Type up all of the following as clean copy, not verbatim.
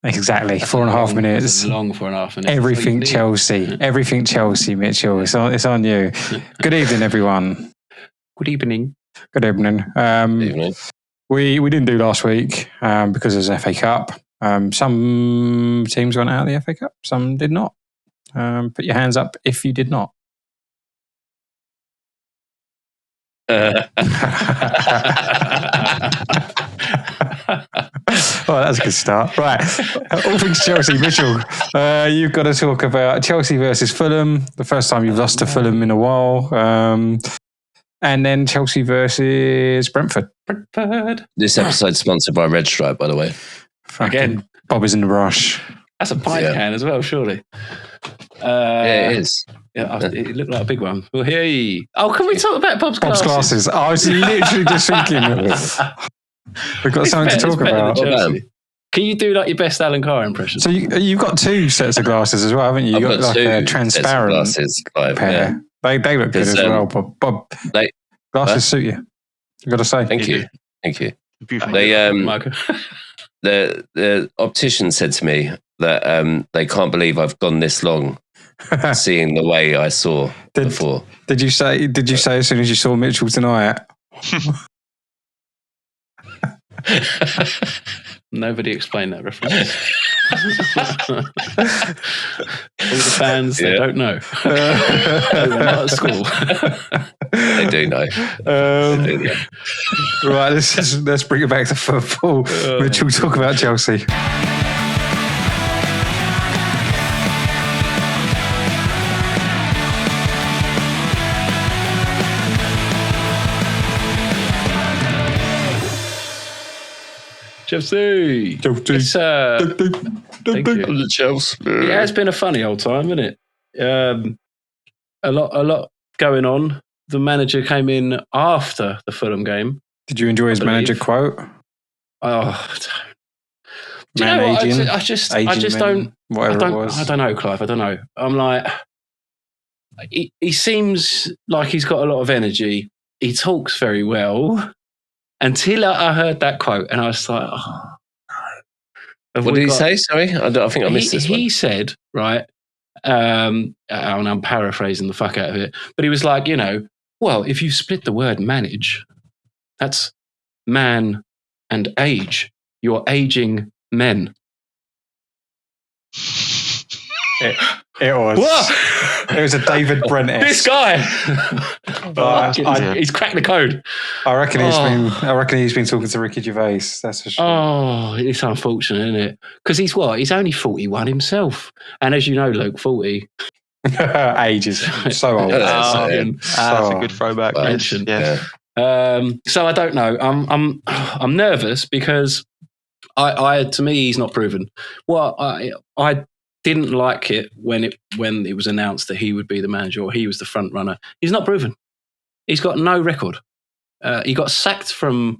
Exactly, That's 4.5 minutes. Long 4.5 minutes. Everything Chelsea, Mitchell. It's on you. Good evening, everyone. Good evening. Good evening. Evening. We didn't do last week because there's FA Cup. Some teams went out of the FA Cup, some did not. Put your hands up if you did not. Oh, that's a good start. Right. All things Chelsea. Mitchell, you've got to talk about Chelsea versus Fulham. The first time you've lost to Fulham in a while. And then Chelsea versus Brentford. This episode's sponsored by Red Stripe, by the way. Again. Bob is in the rush. That's a pint can as well, surely. Yeah, it is. Yeah, it looked like a big one. Well, hey. Oh, can we talk about Bob's glasses? I was literally just thinking we've got something to talk about. Can you do like your best Alan Carr impression? So you've got two sets of glasses as well, haven't you? You've got like a transparent glasses, pair. Yeah. They look good as well, Bob. Glasses suit you. I've got to say. Thank you. Beautiful. The optician said to me that they can't believe I've gone this long seeing the way I saw before. Did you say as soon as you saw Mitchell tonight? Nobody explained that reference. All the fans, they don't know. They were not at school. They do know. Right, let's bring it back to football. Mitchell, talk about Chelsea. Chelsea. Thank you. Chelsea. Yeah, it's been a funny old time, isn't it? A lot going on. The manager came in after the Fulham game. Did you enjoy his manager quote? Oh, do you know what? I just don't. Whatever it was. I don't know, Clive. I don't know. I'm like, he seems like he's got a lot of energy. He talks very well. Until I heard that quote, and I was like, oh, no. What did he say? Sorry? I think I missed this one. He said, right, and I'm paraphrasing the fuck out of it, but he was like, well, if you split the word manage, that's man and age. You're aging men. It was. What? It was a David Brent. This guy. He's cracked the code. I reckon he's been talking to Ricky Gervais. That's for sure. Oh, it's unfortunate, isn't it? Because he's what? He's only 41 himself, and as you know, Luke, 40. Age is so old. That's a good throwback. Mention. Yeah. So I don't know. I'm nervous because to me he's not proven. Well, I didn't like it when it was announced that he would be the manager or he was the front runner. He's not proven. He's got no record. He got sacked from,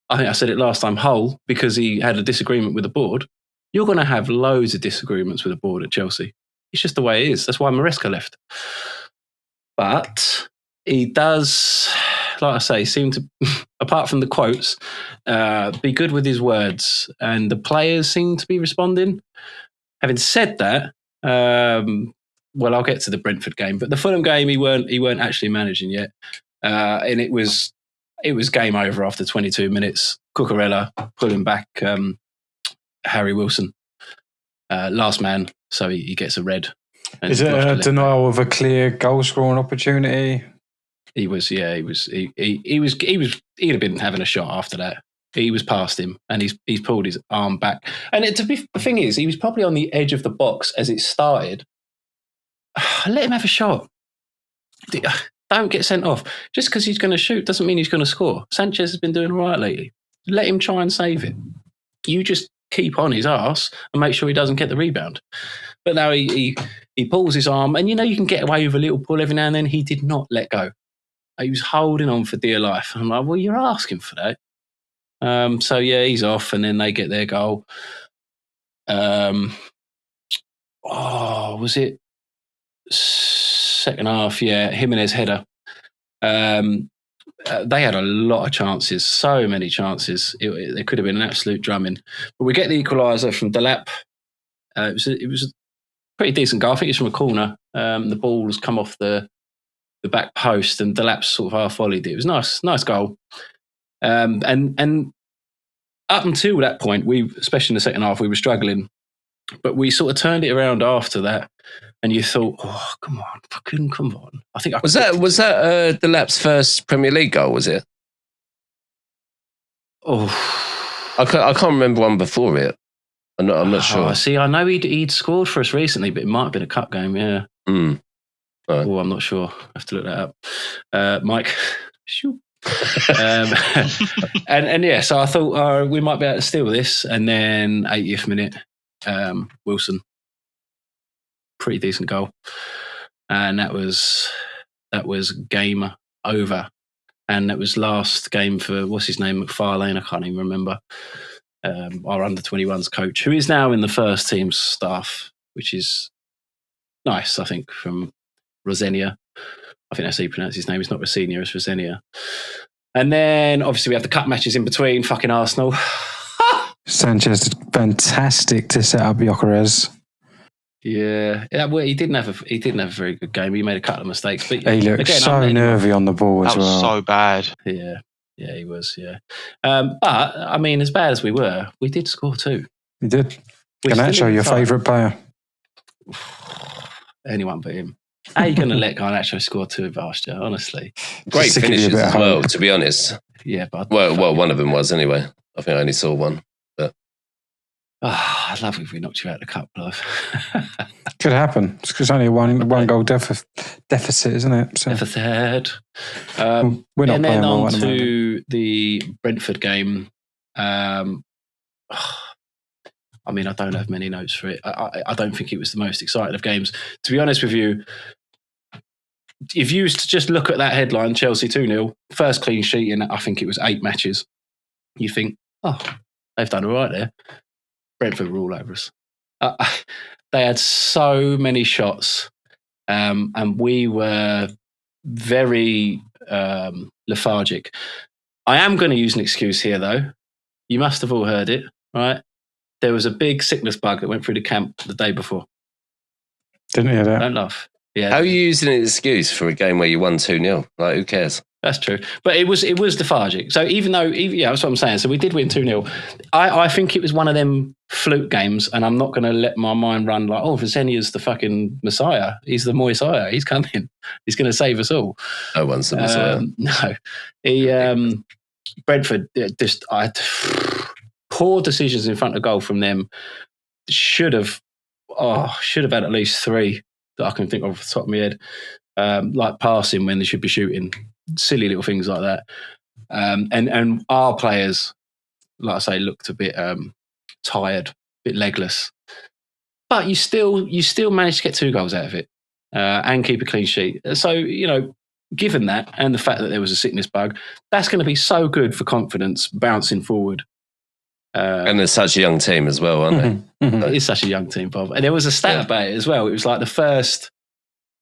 I think I said it last time, Hull, because he had a disagreement with the board. You're going to have loads of disagreements with the board at Chelsea. It's just the way it is. That's why Maresca left. But he does, like I say, seem to, apart from the quotes, be good with his words. And the players seem to be responding. Having said that, well, I'll get to the Brentford game, but the Fulham game, he weren't actually managing yet, and it was game over after 22 minutes. Cucurella pulling back Harry Wilson, last man, so he gets a red. Is it a denial of a clear goal scoring opportunity? He'd have been having a shot after that. He was past him, and he's pulled his arm back. And the thing is, he was probably on the edge of the box as it started. Let him have a shot. Don't get sent off. Just because he's going to shoot doesn't mean he's going to score. Sanchez has been doing all right lately. Let him try and save it. You just keep on his arse and make sure he doesn't get the rebound. But now he pulls his arm, and you can get away with a little pull every now and then. He did not let go. He was holding on for dear life. I'm like, well, you're asking for that. So yeah, he's off, and then they get their goal. Was it second half? Yeah, Jimenez header. they had a lot of chances, so many chances. It could have been an absolute drumming. But we get the equaliser from Delap. It was a pretty decent goal. I think it's from a corner. The ball's come off the back post, and Delap's sort of half volleyed it. It was nice goal. And up until that point, especially in the second half, we were struggling. But we sort of turned it around after that, and you thought, "Oh, come on!" I think was that Delap's first Premier League goal? Was it? Oh, I can't remember one before it. I'm not sure. See, I know he'd scored for us recently, but it might have been a cup game. Yeah. Right. Oh, I'm not sure. I have to look that up. Mike. And yeah, so I thought we might be able to steal this, and then 80th minute, Wilson, pretty decent goal, and that was game over, and that was last game for what's his name, McFarlane. I can't even remember. Our under-21s coach, who is now in the first team staff, which is nice, I think, from Rosenia. I think that's how you pronounce his name. It's not Rosenia, it's Rosenia. And then, obviously, we have the cup matches in between. Fucking Arsenal. Sanchez did fantastic to set up Gyökeres. Yeah, well, he didn't have a very good game. He made a couple of mistakes, but he looked so nervy on the ball as well. That was so bad. Yeah, he was. Yeah, but I mean, as bad as we were, we did score 2. We did. Garnacho, your favourite player? Anyone but him. How are you going to let Garnacho score 2 of last year? Honestly, great finishes as well. To be honest, yeah. But well, one of them was anyway. I think I only saw one. But I'd love it if we knocked you out of the cup, love. Could happen. It's only one goal deficit, isn't it? So. Deficit. We're not and playing then well on at the moment. to the Brentford game. I mean, I don't have many notes for it. I don't think it was the most exciting of games. To be honest with you, if you was to just look at that headline, Chelsea 2-0, first clean sheet in, I think it was 8 matches, you think, oh, they've done all right there. Brentford were all over us. They had so many shots, and we were very lethargic. I am going to use an excuse here, though. You must have all heard it, right? There was a big sickness bug that went through the camp the day before. Didn't hear that. Don't laugh. Yeah. How are you using an excuse for a game where you won 2-0? Like, who cares? That's true. But it was lethargic. So even though, that's what I'm saying. So we did win 2-0. I think it was one of them fluke games, and I'm not going to let my mind run like, oh, Visenia's the fucking Messiah. He's the Moisiah. He's coming. He's going to save us all. No one's the Messiah. No. Brentford, poor decisions in front of goal from them. Should have had at least 3 that I can think of off the top of my head. Like passing when they should be shooting. Silly little things like that. And our players, like I say, looked a bit tired, a bit legless. But you still managed to get 2 goals out of it and keep a clean sheet. So, given that and the fact that there was a sickness bug, that's going to be so good for confidence bouncing forward. And there's such a young team as well, aren't they? It is such a young team, Bob. And there was a stat about it as well. It was like the first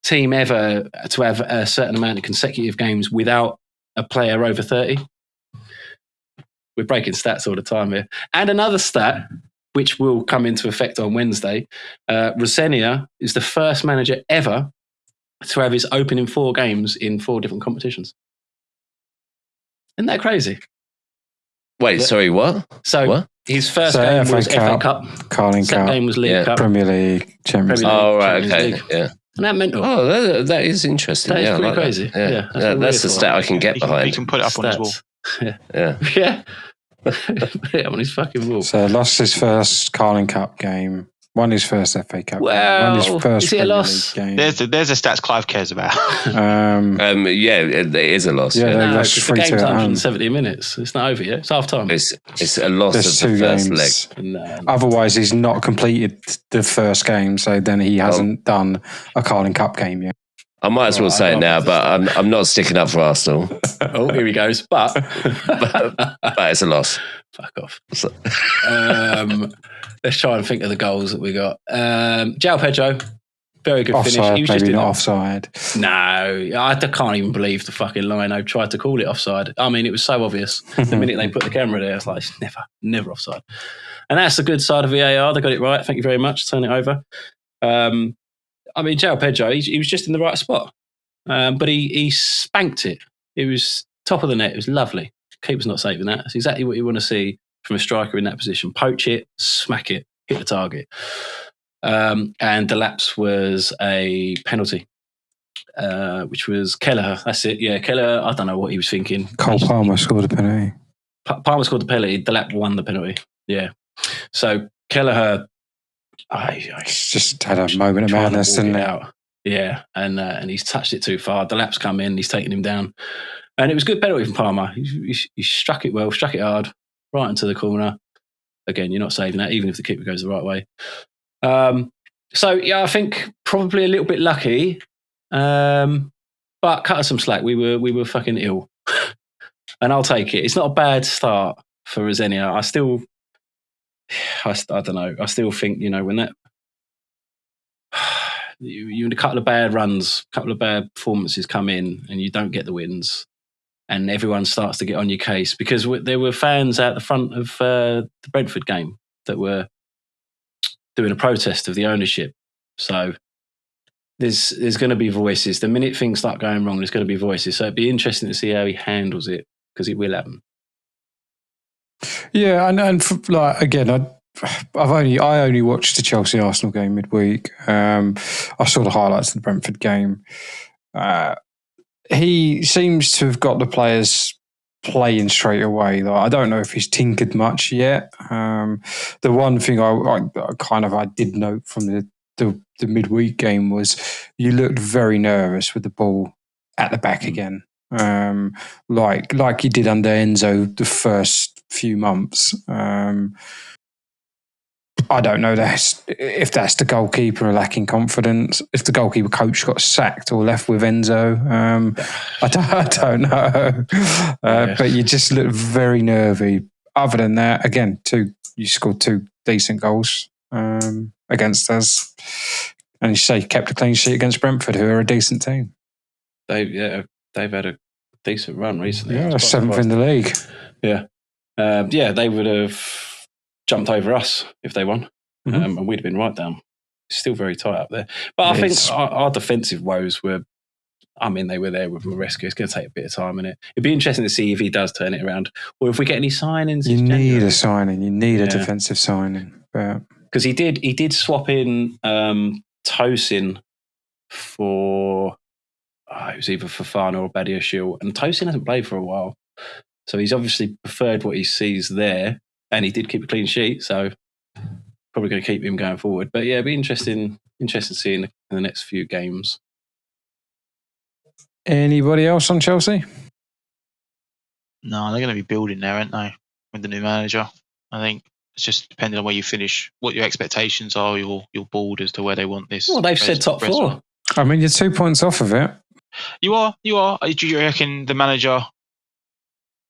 team ever to have a certain amount of consecutive games without a player over 30. We're breaking stats all the time here. And another stat, which will come into effect on Wednesday, Rosenia is the first manager ever to have his opening 4 games in 4 different competitions. Isn't that crazy? Wait, sorry, what? So what? His first game was FA Cup. Carling Second Cup. game was League Cup. Premier League, Champions League. Oh, right, Champions okay. League. Yeah. And that mental. Oh, that is interesting. That is pretty like crazy. That. Yeah, that's the stat I can get behind. You can put it up on his wall. Yeah. Yeah. Put it on his fucking wall. So lost his first Carling Cup game. Won his first FA Cup game. Won his first is it a Premier loss? League game. There's a stats Clive cares about. Yeah, it is a loss. Yeah, Yeah, they No, lost because the 3-2 game's at home. 170 minutes. It's not over yet. It's half time. It's a loss There's of the 2 first games. leg. No. Otherwise, he's not completed the first game, so then he hasn't done a Carling Cup game yet. I might as well say it now, but I'm not sticking up for Arsenal. Oh, here he goes. But but it's a loss. fuck off. Let's try and think of the goals that we got. João Pedro, Very good finish. Offside, He was maybe just not offside. No, I can't even believe the fucking line. I tried to call it offside. I mean, it was so obvious. The minute they put the camera there, it's like, it's never offside. And that's the good side of VAR. They got it right. Thank you very much. Turn it over. I mean, João Pedro, he was just in the right spot. But he spanked it. It was top of the net. It was lovely. Keeper's not saving that. That's exactly what you want to see from a striker in that position. Poach it, smack it, hit the target. And the lapse was a penalty, which was Kelleher. That's it. Yeah, Kelleher, I don't know what he was thinking. Cole Palmer scored a penalty. Palmer scored the penalty. The lap won the penalty. Yeah. So Kelleher, He's just had a moment of madness, didn't he? Yeah, and he's touched it too far. The lap's come in. He's taken him down. And it was a good penalty from Palmer. He struck it well, struck it hard, right into the corner. Again, you're not saving that, even if the keeper goes the right way. So, yeah, I think probably a little bit lucky, but cut us some slack. We were fucking ill. And I'll take it. It's not a bad start for Rosenia. I don't know. I still think, when that... you a couple of bad runs, a couple of bad performances come in and you don't get the wins and everyone starts to get on your case because there were fans out the front of the Brentford game that were doing a protest of the ownership. So there's going to be voices. The minute things start going wrong, there's going to be voices. So it'd be interesting to see how he handles it because it will happen. Yeah, and again, I only watched the Chelsea Arsenal game midweek. I saw the highlights of the Brentford game. He seems to have got the players playing straight away. I don't know if he's tinkered much yet. The one thing I did note from the midweek game was you looked very nervous with the ball at the back again, like you did under Enzo the first few months. I don't know if that's the goalkeeper lacking confidence, if the goalkeeper coach got sacked or left with Enzo. I don't know. But you just look very nervy. Other than that, again, you scored 2 decent goals against us. And you say kept a clean sheet against Brentford, who are a decent team. They've had a decent run recently. Yeah, 7th in the league. Yeah. They would have jumped over us if they won, and we'd have been right down. It's still very tight up there. But I think our defensive woes were, they were there with Maresca. It's going to take a bit of time, innit? It'd be interesting to see if he does turn it around or if we get any signings. You need a signing. You need a defensive signing. Because he did swap in Tosin for, it was either Fofana or Badiashile, and Tosin hasn't played for a while. So he's obviously preferred what he sees there. And he did keep a clean sheet, so probably going to keep him going forward. But yeah, it'd be interesting to see in the next few games. Anybody else on Chelsea? No, they're going to be building there, aren't they? With the new manager, I think it's just depending on where you finish, what your expectations are. You're bored as to where they want this. Well, they've said top 4. I mean, you're 2 points off of it. You are. Do you reckon the manager?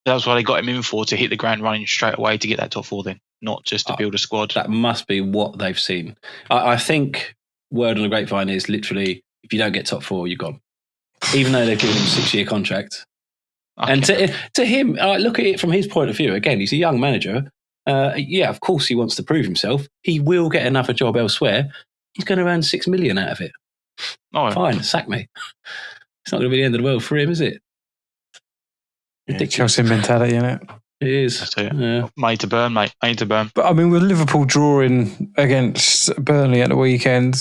That's what they got him in for, to hit the ground running straight away to get that top 4 then, not just to build a squad. That must be what they've seen. I think word on the grapevine is literally, if you don't get top 4, you're gone. Even though they've given him a 6-year contract. Okay. And to him, look at it from his point of view. Again, he's a young manager. Of course he wants to prove himself. He will get another job elsewhere. He's going to earn 6 million out of it. Oh, fine, sack me. It's not going to be the end of the world for him, is it? Yeah, Chelsea mentality, innit? It is. That's it. Yeah. Money to burn, mate. Money to burn. But I mean, with Liverpool drawing against Burnley at the weekend,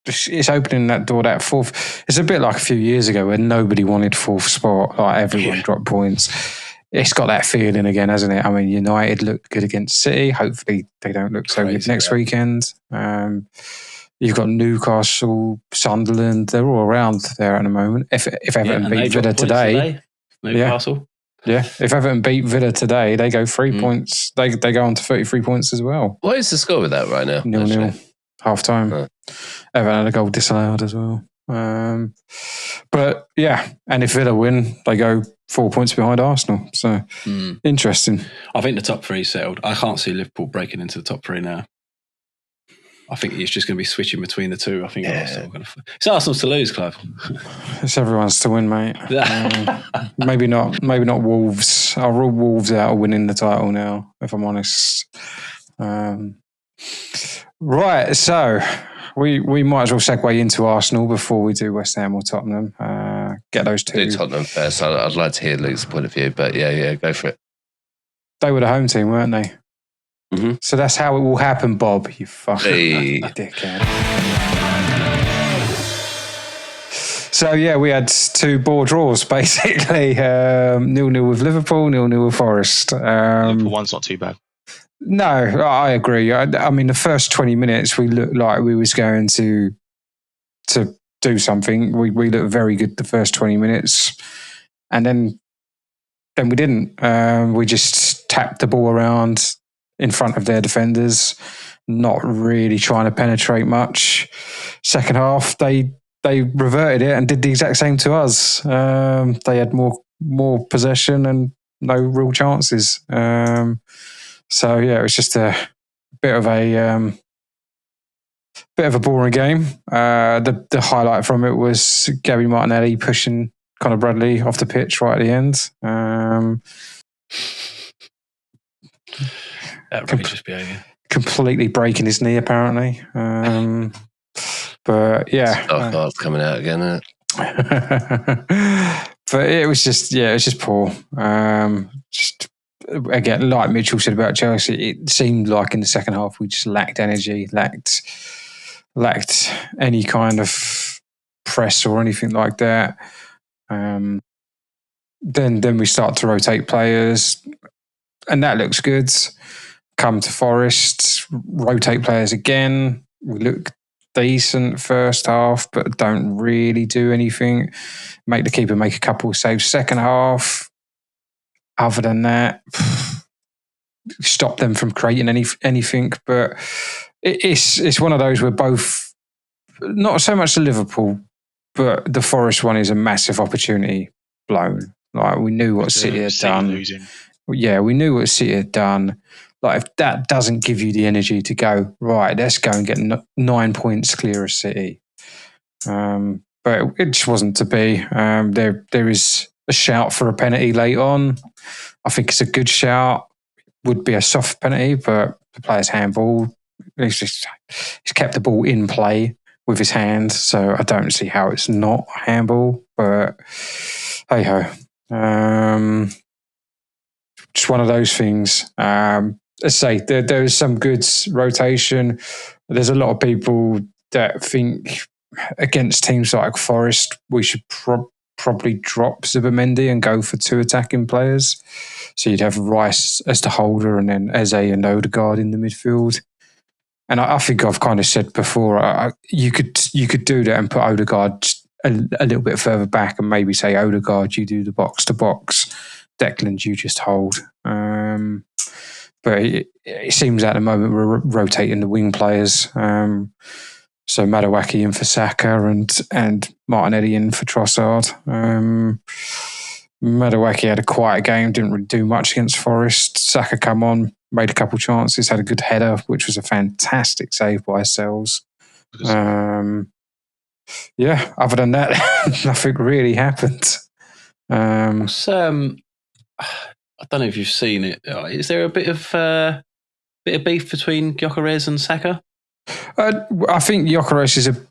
it's opening that door, that 4th. It's a bit like a few years ago where nobody wanted 4th spot. Like everyone dropped points. It's got that feeling again, hasn't it? I mean, United looked good against City. Hopefully they don't look so good next weekend. You've got Newcastle, Sunderland. They're all around there at the moment. If Everton beat Villa today, Newcastle. Yeah, if Everton beat Villa today, they go 3 points. They go on to 33 points as well. What is the score with that right now? 0-0, half time. Everton had a goal disallowed as well. But yeah, and if Villa win, they go 4 points behind Arsenal. So interesting. I think the top 3 settled. I can't see Liverpool breaking into the top 3 now. I think it's just going to be switching between the two. I think it's Arsenal to lose, Clive. It's everyone's to win, mate. Maybe not Wolves. I'll rule Wolves out of winning the title now, if I'm honest. Right, so we might as well segue into Arsenal before we do West Ham or Tottenham. Get those two. Do Tottenham first. I'd like to hear Luke's point of view, but yeah, go for it. They were the home team, weren't they? Mm-hmm. So that's how it will happen, Bob. You fucking dickhead. So yeah, we had 2 ball draws basically. 0-0 with Liverpool, 0-0 with Forest. Liverpool one's not too bad. No, I agree. I mean, the first 20 minutes we looked like we was going to do something. We looked very good the first 20 minutes, and then we didn't. We just tapped the ball around in front of their defenders, not really trying to penetrate much. Second half, they reverted it and did the exact same to us. They had more possession and no real chances. So yeah, it was just a bit of a boring game. The highlight from it was Gabby Martinelli pushing Conor Bradley off the pitch right at the end. Outrageous behaviour. Completely breaking his knee, apparently. But yeah, dark cards coming out again, isn't it? But it was just poor. Just again, like Mitchell said about Chelsea, it seemed like in the second half we just lacked energy, lacked any kind of press or anything like that. Then we start to rotate players, and that looks good. Come to Forest, rotate players again. We look decent first half, but don't really do anything. Make the keeper make a couple of saves second half. Other than that, stop them from creating anything. But it's one of those where both, not so much the Liverpool, but the Forest one is a massive opportunity blown. Like we knew what City had done. Losing. Yeah, we knew what City had done. Like if that doesn't give you the energy to go, right, let's go and get 9 points clear of City. But it just wasn't to be. There is a shout for a penalty late on. I think it's a good shout. Would be a soft penalty, but the player's handball. He's kept the ball in play with his hand, so I don't see how it's not handball. But hey ho, just one of those things. Let's say there is some good rotation. There's a lot of people that think against teams like Forest, we should probably drop Zubimendi and go for 2 attacking players. So you'd have Rice as the holder and then Eze and Odegaard in the midfield. And I think I've kind of said before, you could do that and put Odegaard a little bit further back and maybe say, Odegaard, you do the box to box. Declan, you just hold. But it seems at the moment we're rotating the wing players. So ManVAI in for Saka and Martinelli in for Trossard. ManVAI had a quiet game, didn't really do much against Forest. Saka come on, made a couple chances, had a good header, which was a fantastic save by Sells. Yeah, other than that, nothing really happened. I don't know if you've seen it. Is there a bit of beef between Gyökeres and Saka? I think Gyökeres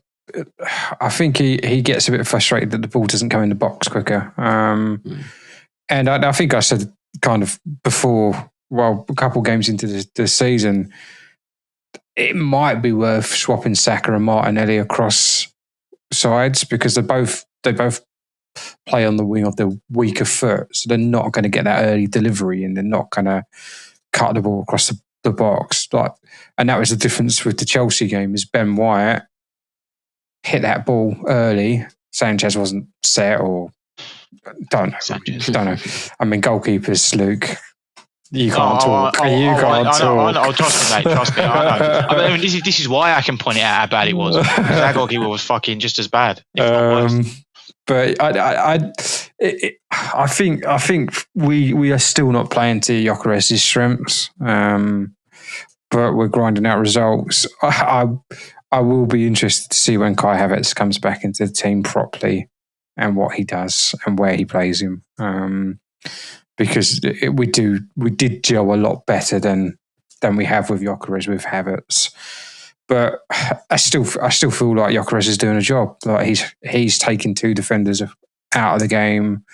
I think he gets a bit frustrated that the ball doesn't come in the box quicker. And I think I said kind of before, well, a couple of games into the season, it might be worth swapping Saka and Martinelli across sides because they both play on the wing of the weaker foot, so they're not going to get that early delivery and they're not going to cut the ball across the box. And that was the difference with the Chelsea game is Ben White hit that ball early. Sanchez wasn't set or don't know. I mean, goalkeepers, Luke. You can't talk. You can't talk. I know. Trust me, mate. Trust me. I know. I mean, this is why I can point it out how bad it was. That goalkeeper was fucking just as bad, if not worse. But I think we are still not playing to Gyökeres' strengths. but we're grinding out results. I will be interested to see when Kai Havertz comes back into the team properly and what he does and where he plays him. Because we did gel a lot better than we have with Gyökeres with Havertz. But I still feel like Gyökeres is doing a job. Like he's taking 2 defenders out of the game.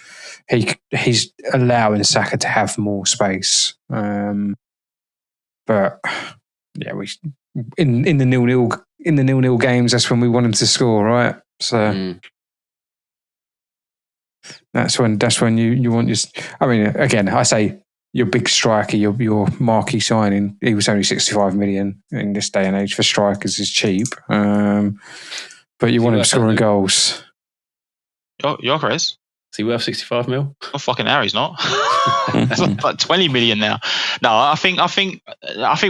He's allowing Saka to have more space. But yeah, in the 0-0 games, that's when we want him to score, right? So that's when you want your. I mean, again, I say your big striker, your marquee signing. He was only 65 million in this day and age for strikers is cheap. But you want him scoring goals. Gyökeres? Is he worth 65 mil? Oh, fucking hell, he's not. That's like 20 million now. No, I think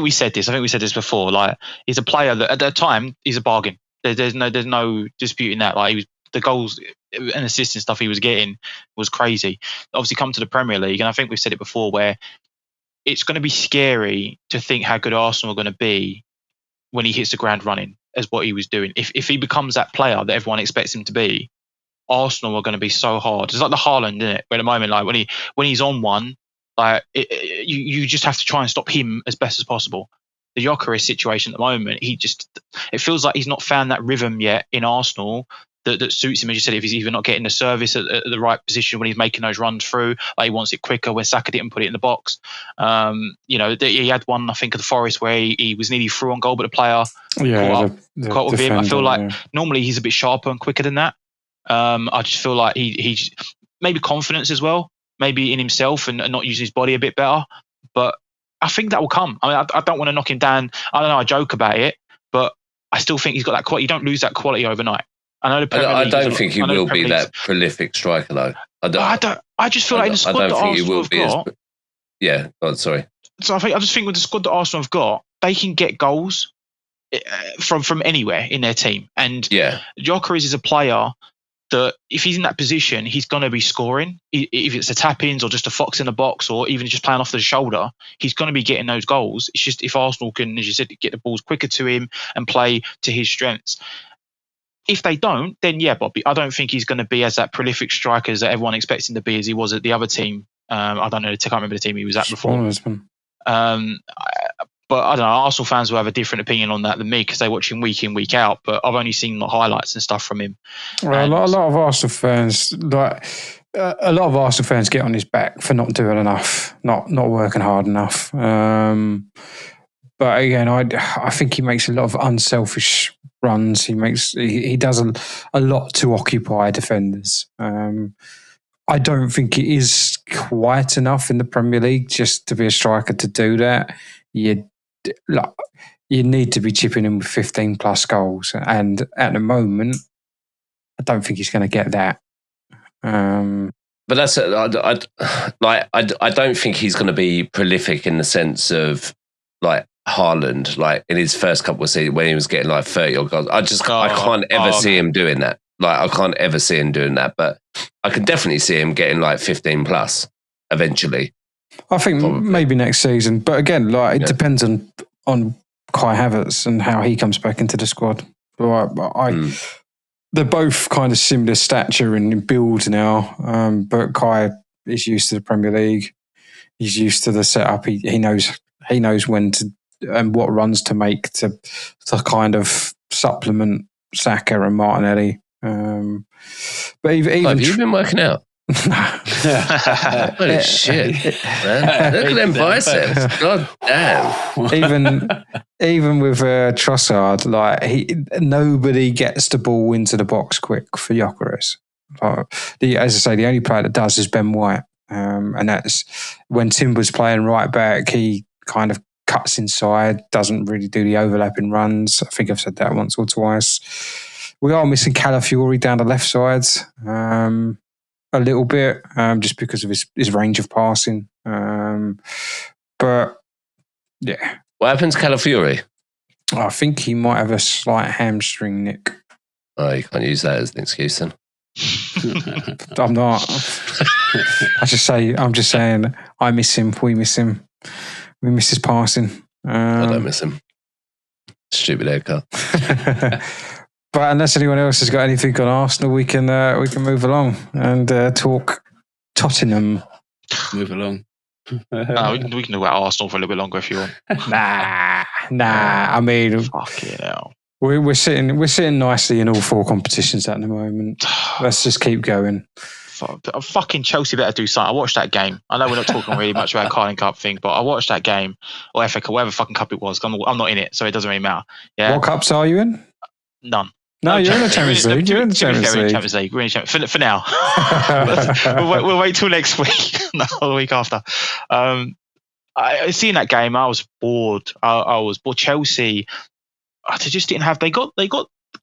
we said this. I think we said this before. Like, he's a player that at the time he's a bargain. There's no disputing that. Like, the goals and assists and stuff he was getting was crazy. Obviously, come to the Premier League, and I think we've said it before, where it's going to be scary to think how good Arsenal are going to be when he hits the ground running, as what he was doing. If he becomes that player that everyone expects him to be, Arsenal are going to be so hard. It's like the Haaland, isn't it? Where at the moment, like when he's on one, like you just have to try and stop him as best as possible. The Gyökeres situation at the moment, it feels like he's not found that rhythm yet in Arsenal that suits him. As you said, if he's even not getting the service at the right position when he's making those runs through, like he wants it quicker when Saka didn't put it in the box. He had one, I think, at the Forest where he was nearly through on goal, but the player caught with him. I feel like normally he's a bit sharper and quicker than that. I just feel like he maybe confidence as well, maybe in himself and not using his body a bit better. But I think that will come. I mean, I don't want to knock him down. I don't know. I joke about it, but I still think he's got that quality. You don't lose that quality overnight. I know the Premier League. I don't think he will be that prolific striker, though. I just feel like in the squad that Arsenal have got. Yeah. Oh, sorry. So I just think with the squad that Arsenal have got, they can get goals from anywhere in their team. And Gyökeres is a player that if he's in that position, he's going to be scoring. If it's a tap-ins or just a fox in the box or even just playing off the shoulder, he's going to be getting those goals. It's just if Arsenal can, as you said, get the balls quicker to him and play to his strengths. If they don't, then Bobby, I don't think he's going to be as that prolific striker that everyone expects him to be as he was at the other team. I don't know. I can't remember the team he was at before. But I don't know. Arsenal fans will have a different opinion on that than me because they watch him week in, week out. But I've only seen the highlights and stuff from him. Well, a lot of Arsenal fans, get on his back for not doing enough, not working hard enough. But again, I think he makes a lot of unselfish runs. He does a lot to occupy defenders. I don't think it is quite enough in the Premier League just to be a striker to do that. You need to be chipping in with 15 plus goals, and at the moment, I don't think he's going to get that. But that's I don't think he's going to be prolific in the sense of like Haaland, like in his first couple of seasons when he was getting like 30 odd goals. I can't ever see him doing that. Like I can't ever see him doing that, but I can definitely see him getting like 15 plus eventually. I think maybe next season, but again, like it depends on Kai Havertz and how he comes back into the squad. They're both kind of similar stature and build now, but Kai is used to the Premier League. He's used to the setup. He knows when to and what runs to make to kind of supplement Saka and Martinelli. But even have you been working out? Holy shit, man. Look at them biceps. God damn. Even with Trossard, like nobody gets the ball into the box quick for Gyökeres. As I say, the only player that does is Ben White. And that's when Timber's playing right back, he kind of cuts inside, doesn't really do the overlapping runs. I think I've said that once or twice. We are missing Calafiori down the left side a little bit, just because of his range of passing. But yeah. What happens to Calafiori? I think he might have a slight hamstring nick. Oh, you can't use that as an excuse then. I'm not. I'm just saying I miss him. We miss him. We miss his passing. I don't miss him. Stupid haircut. But unless anyone else has got anything on Arsenal, we can move along and talk Tottenham. Move along. No, we can talk about Arsenal for a little bit longer if you want. Nah. I mean, Fucking hell. we're sitting nicely in all 4 competitions at the moment. Let's just keep going. Fucking Chelsea better do something. I watched that game. I know we're not talking really much about Carling Cup thing, but I watched that game, or FA Cup, whatever fucking cup it was. I'm not in it, so it doesn't really matter. Yeah. What cups are you in? None. No, you're in the Champions League. You're in the Champions League. We're in Champions League for now. we'll wait till next week. No, the week after. I seen that game. I was bored. I was bored. Chelsea, they just didn't have. They got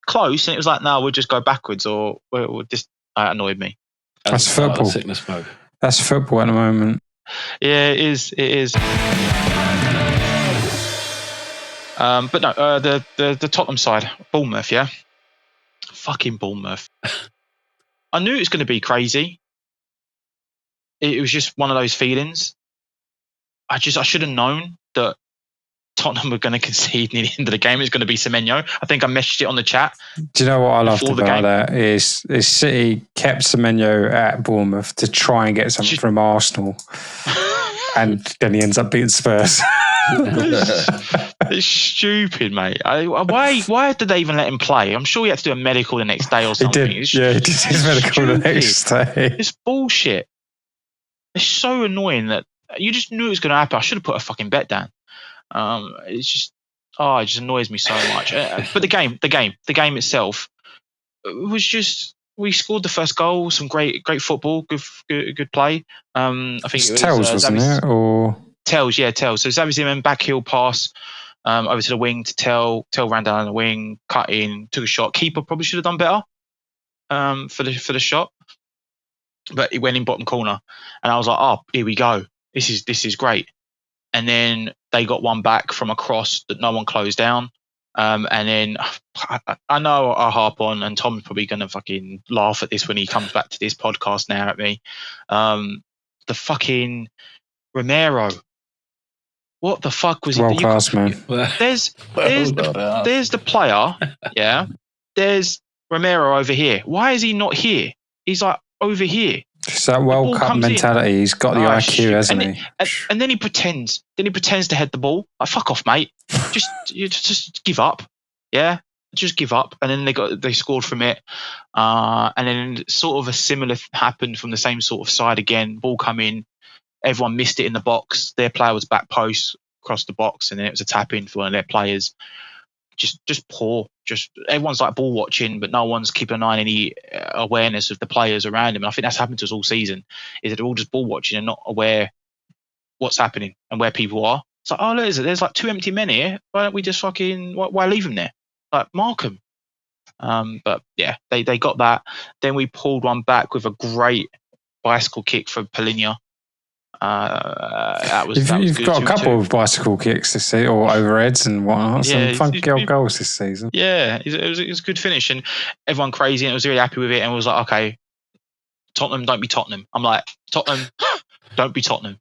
close, and it was like, no, we'll just go backwards, or we'll just. That annoyed me. That's football. Sickness bug. That's football at the moment. Yeah, it is. It is. But no, the Tottenham side, Bournemouth, yeah. Fucking Bournemouth. I knew it was going to be crazy. It was just one of those feelings. I should have known that Tottenham were going to concede near the end of the game. It's going to be Semenyo. I think I messaged it on the chat. Do you know what I loved about that is City kept Semenyo at Bournemouth to try and get something from Arsenal, and then he ends up beating Spurs. It's stupid, mate. Why did they even let him play? I'm sure he had to do a medical the next day or something. He did his medical the next day. It's bullshit. It's so annoying that you just knew it was going to happen. I should have put a fucking bet down. It just annoys me so much. But the game itself was just, we scored the first goal, some great football, good play. I think it was Tells, wasn't it? Or Tells. So Xavi Simon backheel pass over to the wing to Tell ran down the wing, cut in, took a shot. Keeper probably should have done better for the shot, but it went in bottom corner, and I was like, oh, here we go. This is great. And then they got one back from a cross that no one closed down. And then I know I harp on, and Tom's probably going to fucking laugh at this when he comes back to this podcast now at me. The fucking Romero. What the fuck was world class, man? There's the player, yeah. There's Romero over here. Why is he not here? He's like over here. It's that World Cup mentality. He's got the IQ, hasn't he? And then he pretends. to head the ball. Like, fuck off, mate. Just give up. Yeah, just give up. And then they scored from it. And then sort of a similar happened from the same sort of side again. Ball come in. Everyone missed it in the box. Their player was back post across the box, and then it was a tap in for one of their players. Just poor. Just everyone's like ball watching, but no one's keeping an eye on any awareness of the players around him. And I think that's happened to us all season. Is that they're all just ball watching and not aware what's happening and where people are. It's like, oh, there's like 2 empty men here. Why don't we just why leave them there? Like, mark them. But yeah, they got that. Then we pulled one back with a great bicycle kick for Palinha. You've got a couple of bicycle kicks this season, or overheads and whatnot. Yeah, some funky old goals this season. Yeah, it was a good finish, and everyone crazy, and I was really happy with it. And was like, okay, Tottenham, don't be Tottenham. I'm like, Tottenham, don't be Tottenham.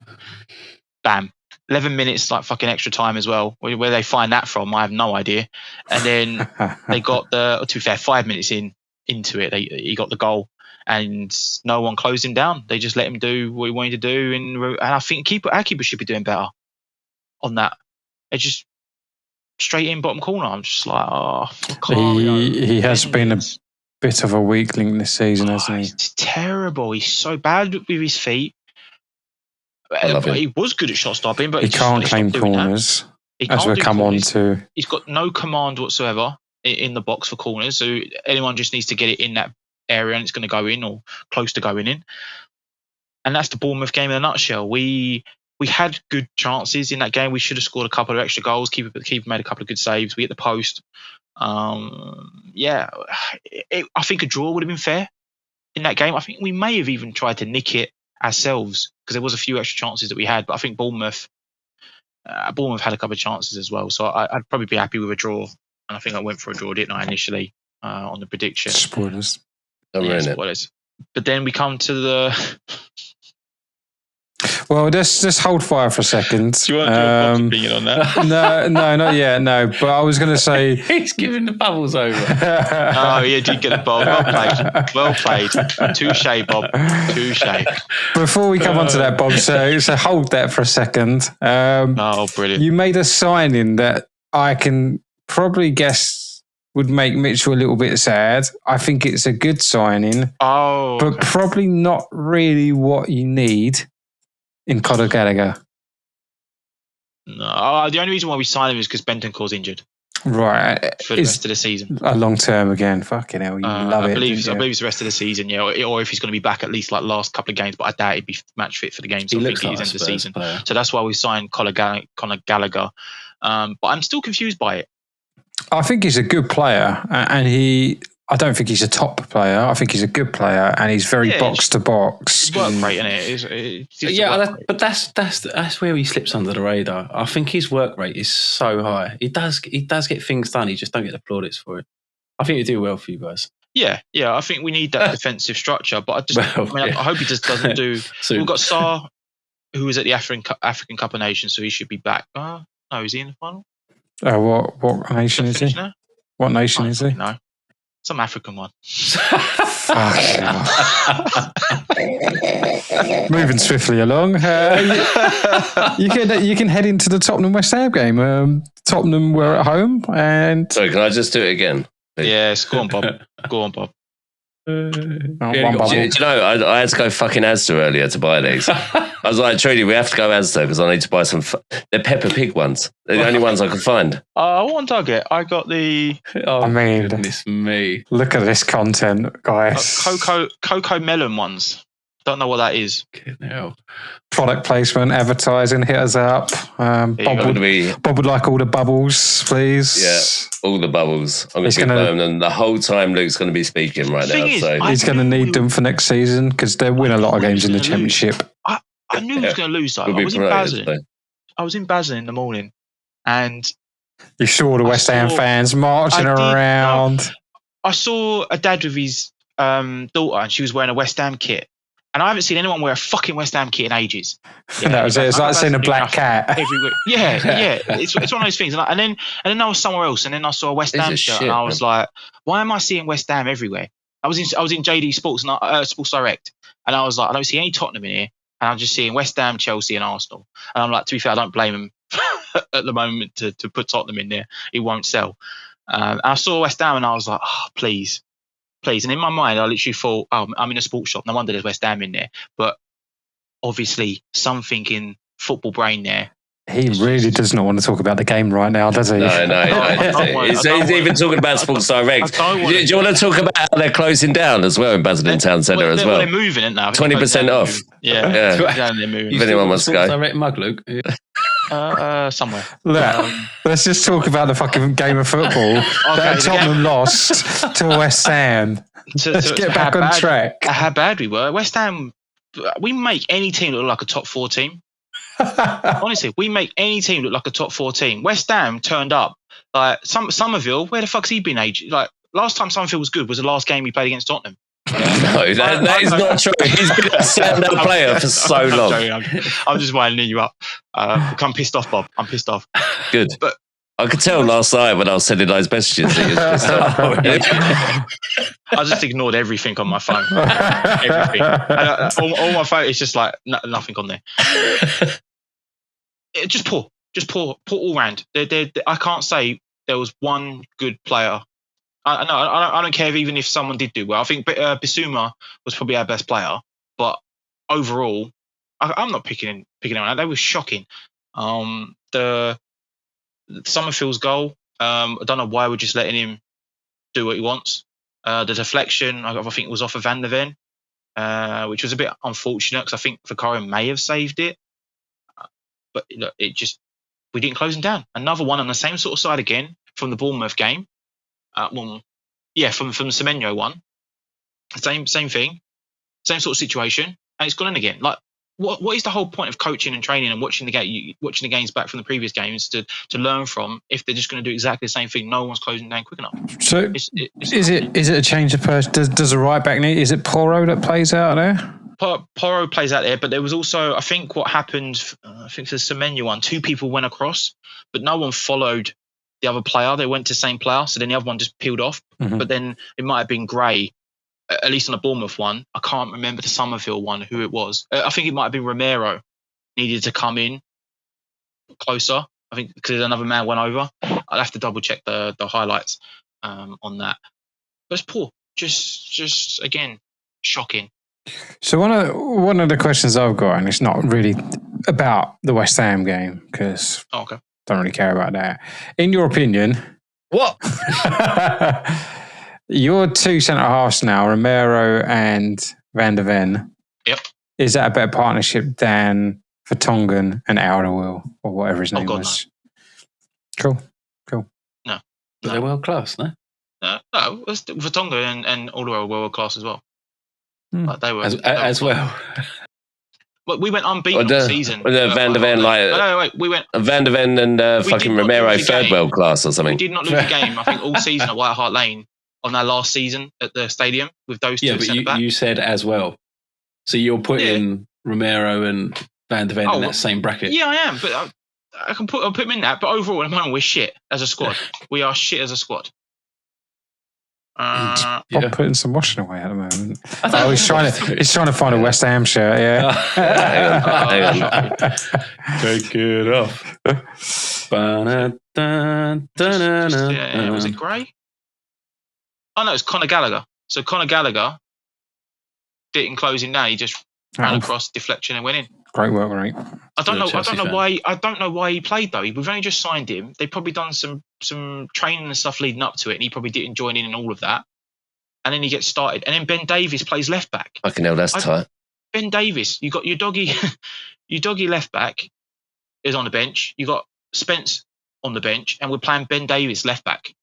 Bam. 11 minutes, like fucking extra time as well. Where they find that from, I have no idea. And then they got to be fair, 5 minutes into it, he got the goal. And no one closed him down. They just let him do what he wanted to do. And I think our keeper should be doing better on that. It's just straight in bottom corner. I'm just like, oh, fuck off. He has been a bit of a weak link this season, hasn't he? It's terrible. He's so bad with his feet. He was good at shot stopping, but he can't claim corners, as we'll come on to. He's got no command whatsoever in the box for corners. So anyone just needs to get it in that area and it's going to go in or close to going in. And that's the Bournemouth game in a nutshell. We had good chances in that game. We should have scored a couple of extra goals. Keeper made a couple of good saves. We hit the post. I think a draw would have been fair in that game. I think we may have even tried to nick it ourselves because there was a few extra chances that we had. But I think Bournemouth had a couple of chances as well. So I'd probably be happy with a draw. And I think I went for a draw, didn't I, initially on the prediction. Spoilers. But then we come to Well, just hold fire for a second. Do you want Bob's opinion on that? No, not yet. No, but I was going to say He's giving the bubbles over. Oh, yeah, did get the Bob. Well played. Touche, Bob. Touche. before we come on to that, Bob. So hold that for a second. Oh, brilliant. You made a signing that I can probably guess would make Mitchell a little bit sad. I think it's a good signing, but probably not really what you need in Conor Gallagher. No, the only reason why we signed him is because Bentancur's injured. Right. For the rest of the season. A long term again. Fucking hell, you love it. I believe it's the rest of the season, yeah. Or if he's going to be back at least like last couple of games, but I doubt he'd be match fit for the games. So I think he's end of the season. Player. So that's why we signed Conor Gallagher. But I'm still confused by it. I think he's a good player, and I don't think he's a top player. I think he's a good player, and he's very box to box. Work rate, isn't it? But that's where he slips under the radar. I think his work rate is so high. He does get things done. He just don't get the plaudits for it. I think he do well for you guys. Yeah. I think we need that defensive structure, but I hope he just doesn't do. We've got Sarr, who was at the African Cup of Nations, so he should be back. No, is he in the final? What nation is he? Now? What nation is he? No. Some African one. Moving swiftly along. You can head into the Tottenham West Ham game. Tottenham were at home, and sorry, can I just do it again? Yes, go on, Bob. Do you know, I had to go fucking Asda earlier to buy these. I was like, Trudy, we have to go Asda because I need to buy some. They're Peppa Pig ones. They're the only ones I could find. What one did I get? I got the. I mean, goodness me! Look at this content, guys. Cocoa melon ones. Don't know what that is. Product placement, advertising, hit us up. Bob would like all the bubbles, please. Yeah, all the bubbles. I'm going to be blowing them the whole time Luke's going to be speaking right now. So he's going to need them for next season because they win a lot of games in the Championship. I knew he was going to lose, though. I was in Basel in the morning, and you saw the West Ham fans marching around. I saw a dad with his daughter, and she was wearing a West Ham kit. And I haven't seen anyone wear a fucking West Ham kit in ages. Yeah, that was it. It's like seeing a black cat. Everywhere. Yeah. It's one of those things. And then I was somewhere else, and then I saw a West Ham shirt, and I was like, why am I seeing West Ham everywhere? I was in JD Sports Direct, and I was like, I don't see any Tottenham in here, and I'm just seeing West Ham, Chelsea, and Arsenal. And I'm like, to be fair, I don't blame him at the moment to put Tottenham in there. It won't sell. And I saw West Ham, and I was like, oh, please. And in my mind, I literally thought, I'm in a sports shop. No wonder there's West Ham in there. But obviously, something in football brain there. He really does not want to talk about the game right now, does he? No. He's even talking about Sports Direct. Do you want to talk about how they're closing down as well in Basildon Town Centre as well? They're moving it now. 20% off. Yeah. They're moving. If anyone wants to go. Direct mug, Luke. Somewhere. Let's just talk about the fucking game of football that Tottenham lost to West Ham. Let's get back on track. How bad we were. West Ham, we make any team look like a top 4 team. Honestly, we make any team look like a top 4 team. West Ham turned up. Like Somerville, where the fuck's he been aged? Like last time Somerville was good was the last game he played against Tottenham. No, that is not true. He's been a standout player for so long. I'm just winding you up. I'm pissed off, Bob. I'm pissed off. Good. But I could tell last night when I was sending those messages that he was pissed off. I just ignored everything on my phone. Everything. All my phone is just like nothing on there. Just poor all round. I can't say there was one good player. I don't care even if someone did do well. I think Bissouma was probably our best player, but overall, I'm not picking anyone out. They were shocking. The Summerfield's goal, I don't know why we're just letting him do what he wants. The deflection, I think, was off of Van der Ven, which was a bit unfortunate because I think Vicario may have saved it. But we didn't close him down. Another one on the same sort of side again from the Bournemouth game. From the Semenyo one, same thing, same sort of situation, and it's gone in again. Like, what is the whole point of coaching and training and watching the games back from the previous games to learn from if they're just going to do exactly the same thing? No one's closing down quick enough. So is it a change of person? Does a right back need? Is it Porro that plays out there? Porro plays out there, but there was also, I think what happened, I think for the Semenya one, 2 people went across, but no one followed the other player. They went to the same player, so then the other one just peeled off. Mhm. But then it might have been Gray, at least on the Bournemouth one. I can't remember the Summerville one, who it was. I think it might have been Romero needed to come in closer. I think because another man went over. I'd have to double check the highlights on that. But it's poor. Just again, shocking. So one of the questions I've got, and it's not really about the West Ham game because Oh, okay. don't really care about that. In your opinion, What? your 2 centre halves now, Romero and Van der Ven. Yep. Is that a better partnership than Vertonghen and Alderweireld or whatever his name God, was? Cool. But they're world class, no? No, Vertonghen and Alderweireld were world class as well. Hmm. Like they were As well. Well, we went unbeaten all season. Van der Ven, we went. Van der Ven and We fucking did not Romero lose the third game. world class or We something. did not lose a game. I think all season at White Hart Lane on our last season at the stadium with those 2 Yeah, but centre back. you said as well. So you're putting Romero and Van der Ven in that same bracket. Yeah, I am, but I'll put them in that. But overall, at the moment, we're shit as a squad. We are shit as a squad. I'm putting some washing away at the moment. I He's trying to find a West Ham shirt. Yeah. Take it off. Was it Gray? Oh no, it's Conor Gallagher. So Conor Gallagher did it in closing down. He just ran across, deflection, and went in. Great work, right? I don't know why he played though. We've only just signed him. They've probably done some training and stuff leading up to it, and he probably didn't join in and all of that. And then he gets started, and then Ben Davies plays left back. Fucking hell, that's tight. Ben Davies, you got your doggy left back is on the bench. You got Spence on the bench, and we're playing Ben Davies left back.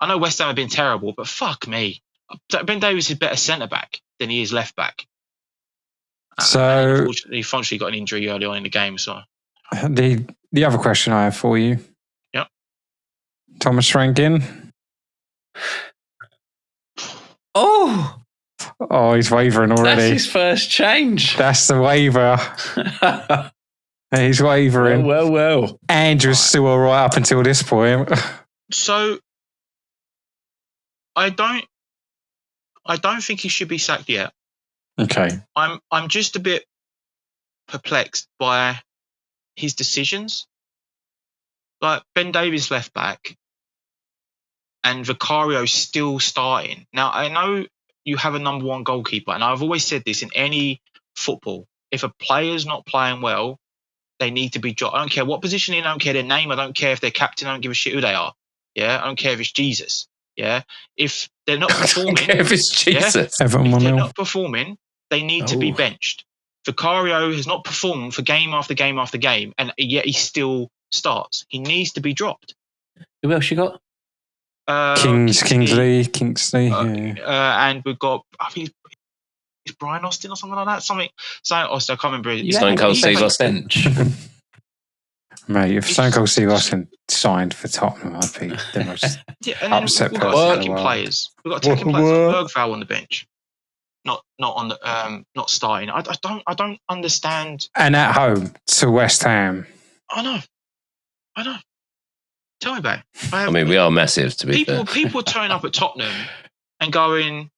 I know West Ham have been terrible, but fuck me, Ben Davies is better centre back than he is left back. So he unfortunately got an injury early on in the game. So the other question I have for you. Yep. Thomas Franklin. Oh, he's wavering already. that's his first change. That's the waiver. He's wavering. Well. Andrew's still all right up until this point. So I don't think he should be sacked yet. Okay. I'm just a bit perplexed by his decisions. Like Ben Davies left back and Vicario still starting. Now I know you have a number 1 goalkeeper, and I've always said this in any football. If a player's not playing well, they need to be dropped. I don't care what position I don't care their name, I don't care if they're captain, I don't give a shit who they are. Yeah, I don't care if it's Jesus. Yeah, if they're not performing, I don't care if it's Jesus. if they're not performing, they need to be benched. Vicario has not performed for game after game after game, and yet he still starts. He needs to be dropped. Who else you got? Kingsley. And we've got, I think it's Brian Austin or something like that. Something Austin, I can't remember. Stone Cold Steve Austin. Mate, if Stone Cold Steve Austin signed for Tottenham, I'd be the most upset we've person got in the attacking world. players. We've got attacking players like Bergvall on the bench. Not on the not starting. I don't understand. And at home to West Ham. I know. Tell me about it. I mean, we are massive, to be fair. People turn up at Tottenham and going,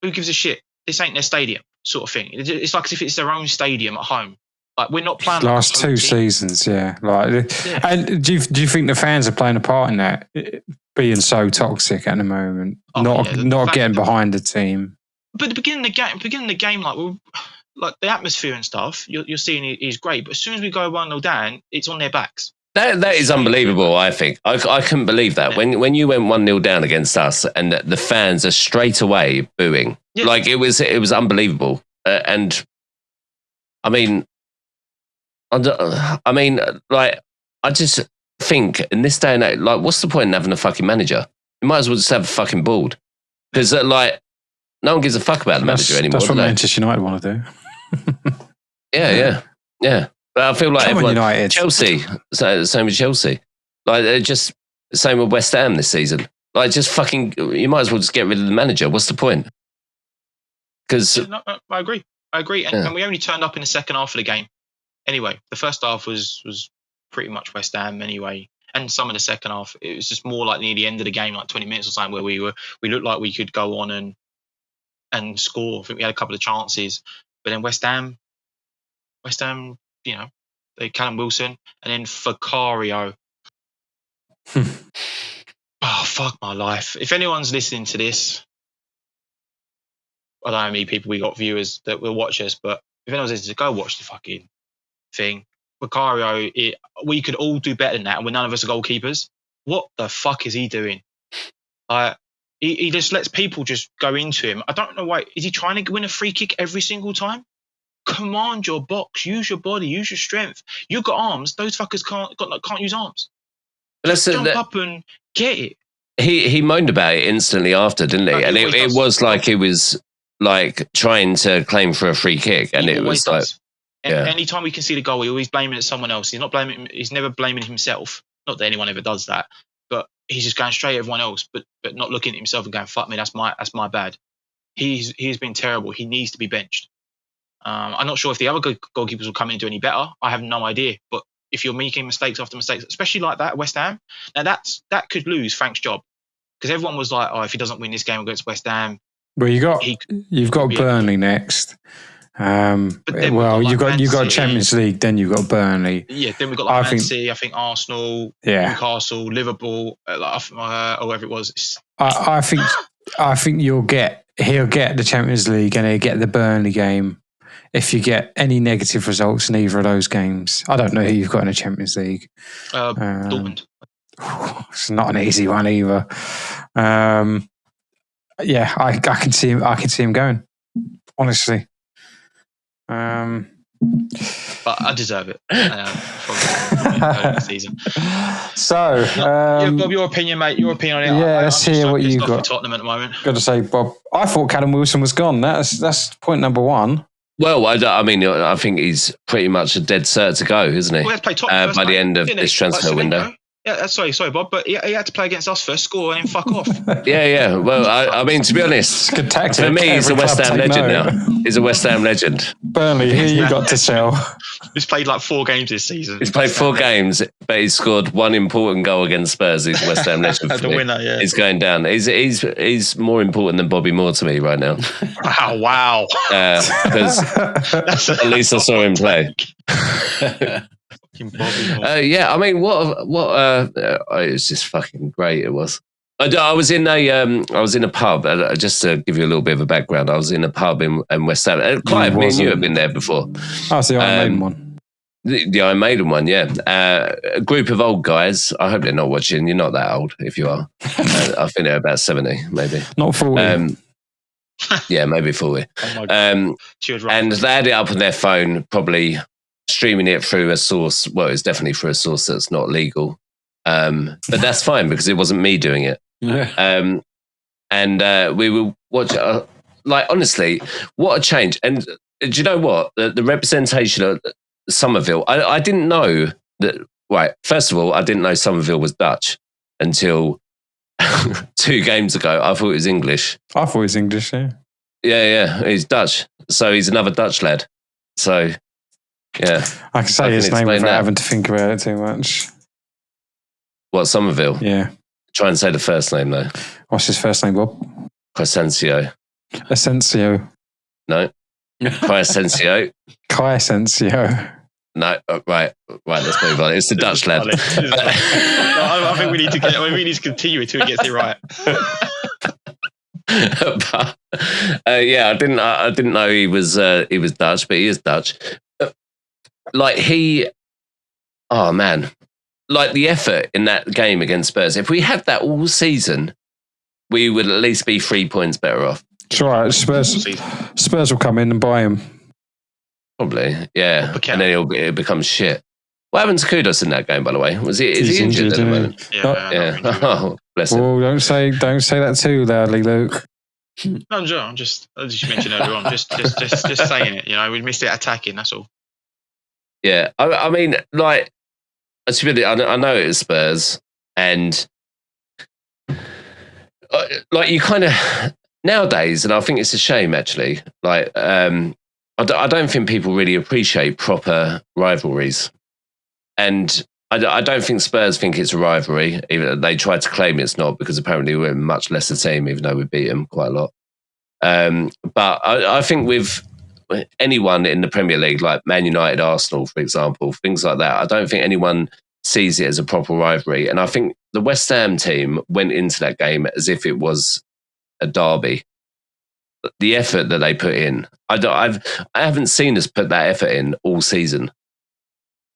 who gives a shit? This ain't their stadium, sort of thing. It's like as if it's their own stadium at home. Like we're not playing. Last 2 seasons, yeah. And do you think the fans are playing a part in that, being so toxic at the moment, not getting behind the team? But at the beginning of the game, like the atmosphere and stuff, you're seeing is great. But as soon as we go 1-0 down, it's on their backs. That is unbelievable, I think. I couldn't believe that. Yeah. When you went 1-0 down against us and the fans are straight away booing. Yeah. Like it was unbelievable. And I mean, like I just think in this day and age, like what's the point in having a fucking manager? You might as well just have a fucking board. Because like no one gives a fuck about the manager anymore. That's what Manchester United want to do. Yeah. But I feel like United. Chelsea, same with Chelsea. Like they're just same with West Ham this season. Like just fucking, you might as well just get rid of the manager. What's the point? Because I agree. I agree. And we only turned up in the second half of the game. Anyway, the first half was pretty much West Ham anyway. And some of the second half, it was just more like near the end of the game, like 20 minutes or something, where we looked like we could go on and score. I think we had a couple of chances. But then West Ham, they Callum Wilson and then Vicario. Oh, fuck my life. If anyone's listening to this, I don't know how many people we got viewers that will watch us, but if anyone's listening, go watch the fucking thing. Vicario, we could all do better than that, and none of us are goalkeepers. What the fuck is he doing? He just lets people just go into him. I don't know why. Is he trying to win a free kick every single time? Command your box. Use your body. Use your strength. You've got arms. Those fuckers can't use arms. Just jump up and get it. He moaned about it instantly after, didn't he? And it was like he was like trying to claim for a free kick, and it was like. And anytime we can see the goal, he always blaming it at someone else. He's never blaming himself. Not that anyone ever does that, but he's just going straight at everyone else, but not looking at himself and going, "Fuck me, that's my bad." He's been terrible. He needs to be benched. I'm not sure if the other goalkeepers will come in and do any better. I have no idea. But if you're making mistakes after mistakes, especially like that at West Ham, now that could lose Frank's job, because everyone was like, "Oh, if he doesn't win this game against West Ham." Well, you've got Burnley next. Well, you've got Champions League, then you've got Burnley. Yeah, then we've got Man City, I think Arsenal, Newcastle, Liverpool, whoever it was. I think he'll get the Champions League and he'll get the Burnley game if you get any negative results in either of those games. I don't know who you've got in the Champions League. Dortmund. It's not an easy one either. I can see him going. Honestly. But I deserve it. For season. So, Bob, your opinion, mate. Your opinion on it. Let's hear what you got. Tottenham at the moment. Got to say, Bob, I thought Callum Wilson was gone. That's point number one. Well, I think he's pretty much a dead cert to go, isn't he? Well, play Tottenham by the end of this transfer window. Yeah, sorry, Bob, but he had to play against us first, score, and then fuck off. Yeah. Well, I mean, to be honest, good tactic. For me, he's a West Ham legend now. He's a West Ham legend. Burnley, who you got to sell? He's played like 4 games this season. He's played 4 games, but he's scored one important goal against Spurs. He's West Ham legend. For the me. winner, yeah. He's going down. He's more important than Bobby Moore to me right now. Wow. Because at least I saw him play. I mean, what it was just fucking great. It was. I was in a pub. Just to give you a little bit of a background, I was in a pub in West Ham. Clive, me and you have been there before. Oh, it's the Iron Maiden one. The Iron Maiden one, yeah. A group of old guys. I hope they're not watching. You're not that old, if you are. I think they're about 70, maybe. Not 40. Yeah, maybe 40. Oh my God. And they had it up on their phone, probably streaming it through a source. Well, it's definitely through a source that's not legal. But that's fine because it wasn't me doing it. Yeah. And we will watch. Like, honestly, what a change! And do you know what? The representation of Somerville. I didn't know that. Right. First of all, I didn't know Somerville was Dutch until 2 games ago. I thought it was English. I thought it was English. Yeah. Yeah. He's Dutch, so he's another Dutch lad. So. Yeah, I can say his name without having to think about it too much. What, Somerville? Yeah. Try and say the first name though. What's his first name, Bob? Crescencio. Asensio. No. Crescencio. Kai Asensio. No. Right. Let's move on. It's the Dutch lad. I think we need to continue it until he gets it right. But, I didn't know he was Dutch, but he is Dutch. Like like the effort in that game against Spurs. If we had that all season, we would at least be 3 points better off. It's all right. Spurs will come in and buy him. Probably, yeah. And then it'll become shit. What happened to Kudos in that game, by the way? Is he injured at the moment? Yeah. Oh, bless him. Oh, don't say that too loudly, Luke. No, I'm just as you mentioned earlier on, just saying it. You know, we missed it attacking. That's all. Yeah, I mean, like, I know it was Spurs, and like you kind of nowadays, and I think it's a shame actually. Like, I don't think people really appreciate proper rivalries. And I don't think Spurs think it's a rivalry. Even they try to claim it's not because apparently we're a much lesser team, even though we beat them quite a lot. But I think with anyone in the Premier League, like Man United, Arsenal, for example, things like that, I don't think anyone sees it as a proper rivalry. And I think the West Ham team went into that game as if it was a derby. The effort that they put in, I haven't seen us put that effort in all season.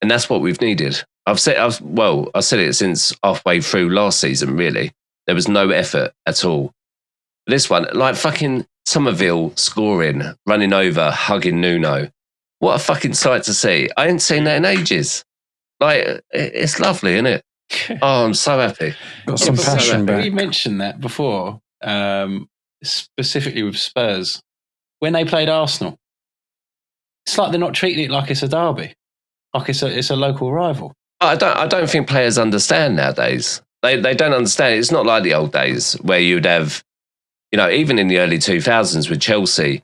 And that's what we've needed. I've said it since halfway through last season, really. There was no effort at all. This one, like fucking Somerville scoring, running over, hugging Nuno. What a fucking sight to see. I ain't seen that in ages. Like, it's lovely, isn't it? Oh, I'm so happy. Got some passion back. You mentioned that before, specifically with Spurs. When they played Arsenal, it's like they're not treating it like it's a derby. Like it's a local rival. I don't think players understand nowadays. They don't understand. It's not like the old days where you'd have, even in the early 2000s with Chelsea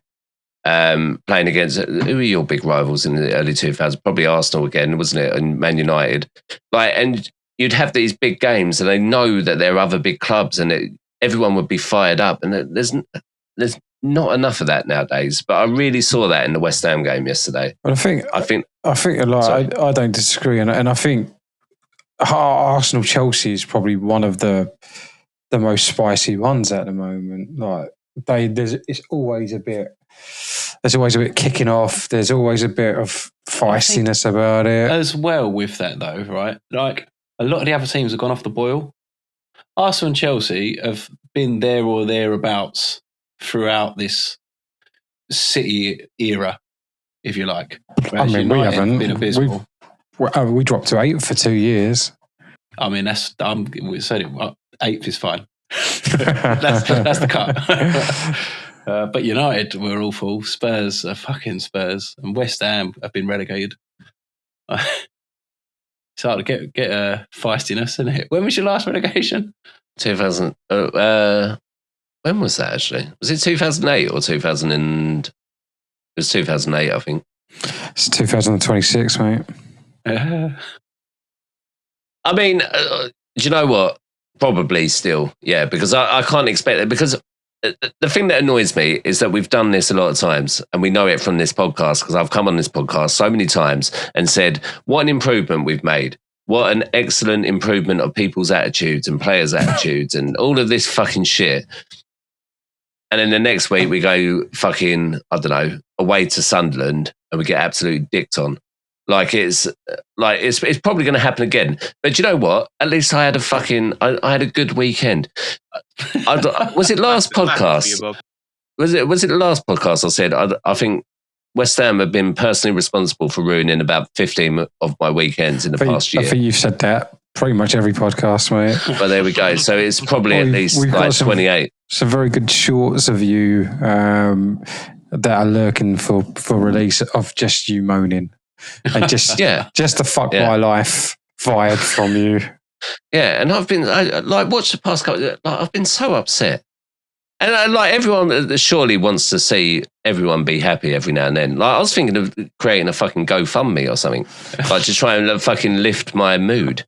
playing against, who were your big rivals in the early 2000s? Probably Arsenal again, wasn't it? And Man United. And you'd have these big games and they know that there are other big clubs and everyone would be fired up. And there's not enough of that nowadays. But I really saw that in the West Ham game yesterday. But I think I don't disagree, and I think Arsenal Chelsea is probably one of the most spicy ones at the moment. Like there's always a bit kicking off. There's always a bit of feistiness about it. As well with that though, right? Like a lot of the other teams have gone off the boil. Arsenal and Chelsea have been there or thereabouts throughout this City era, if you like. I mean, we haven't been abysmal. We dropped to 8th for 2 years. I mean, we said it. 8th is fine. that's the cut. But United were awful. Spurs are fucking Spurs, and West Ham have been relegated. It's hard to get feistiness, isn't it? When was your last relegation? 2000. When was that actually? Was it 2008 or 2000? It was 2008, I think. It's 2026, mate. I mean, do you know what? Probably still, yeah, because I can't expect it. Because the thing that annoys me is that we've done this a lot of times, and we know it from this podcast because I've come on this podcast so many times and said what an improvement we've made. What an excellent improvement of people's attitudes and players' attitudes and all of this fucking shit. And then the next week we go fucking, I don't know, away to Sunderland and we get absolutely dicked on. It's probably going to happen again. But you know what? At least I had a good weekend. Was it last podcast? Was it the last podcast I said I think West Ham have been personally responsible for ruining about 15 of my weekends in the past year. I think you've said that pretty much every podcast, mate. But there we go. So it's probably at least like 28. Some very good shorts of you that are lurking for release of just you moaning and just just the fuck my life vibe from you. Yeah, and I've been watch the past couple. I've been so upset, and everyone surely wants to see everyone be happy every now and then. Like I was thinking of creating a fucking GoFundMe or something, like to try and fucking lift my mood.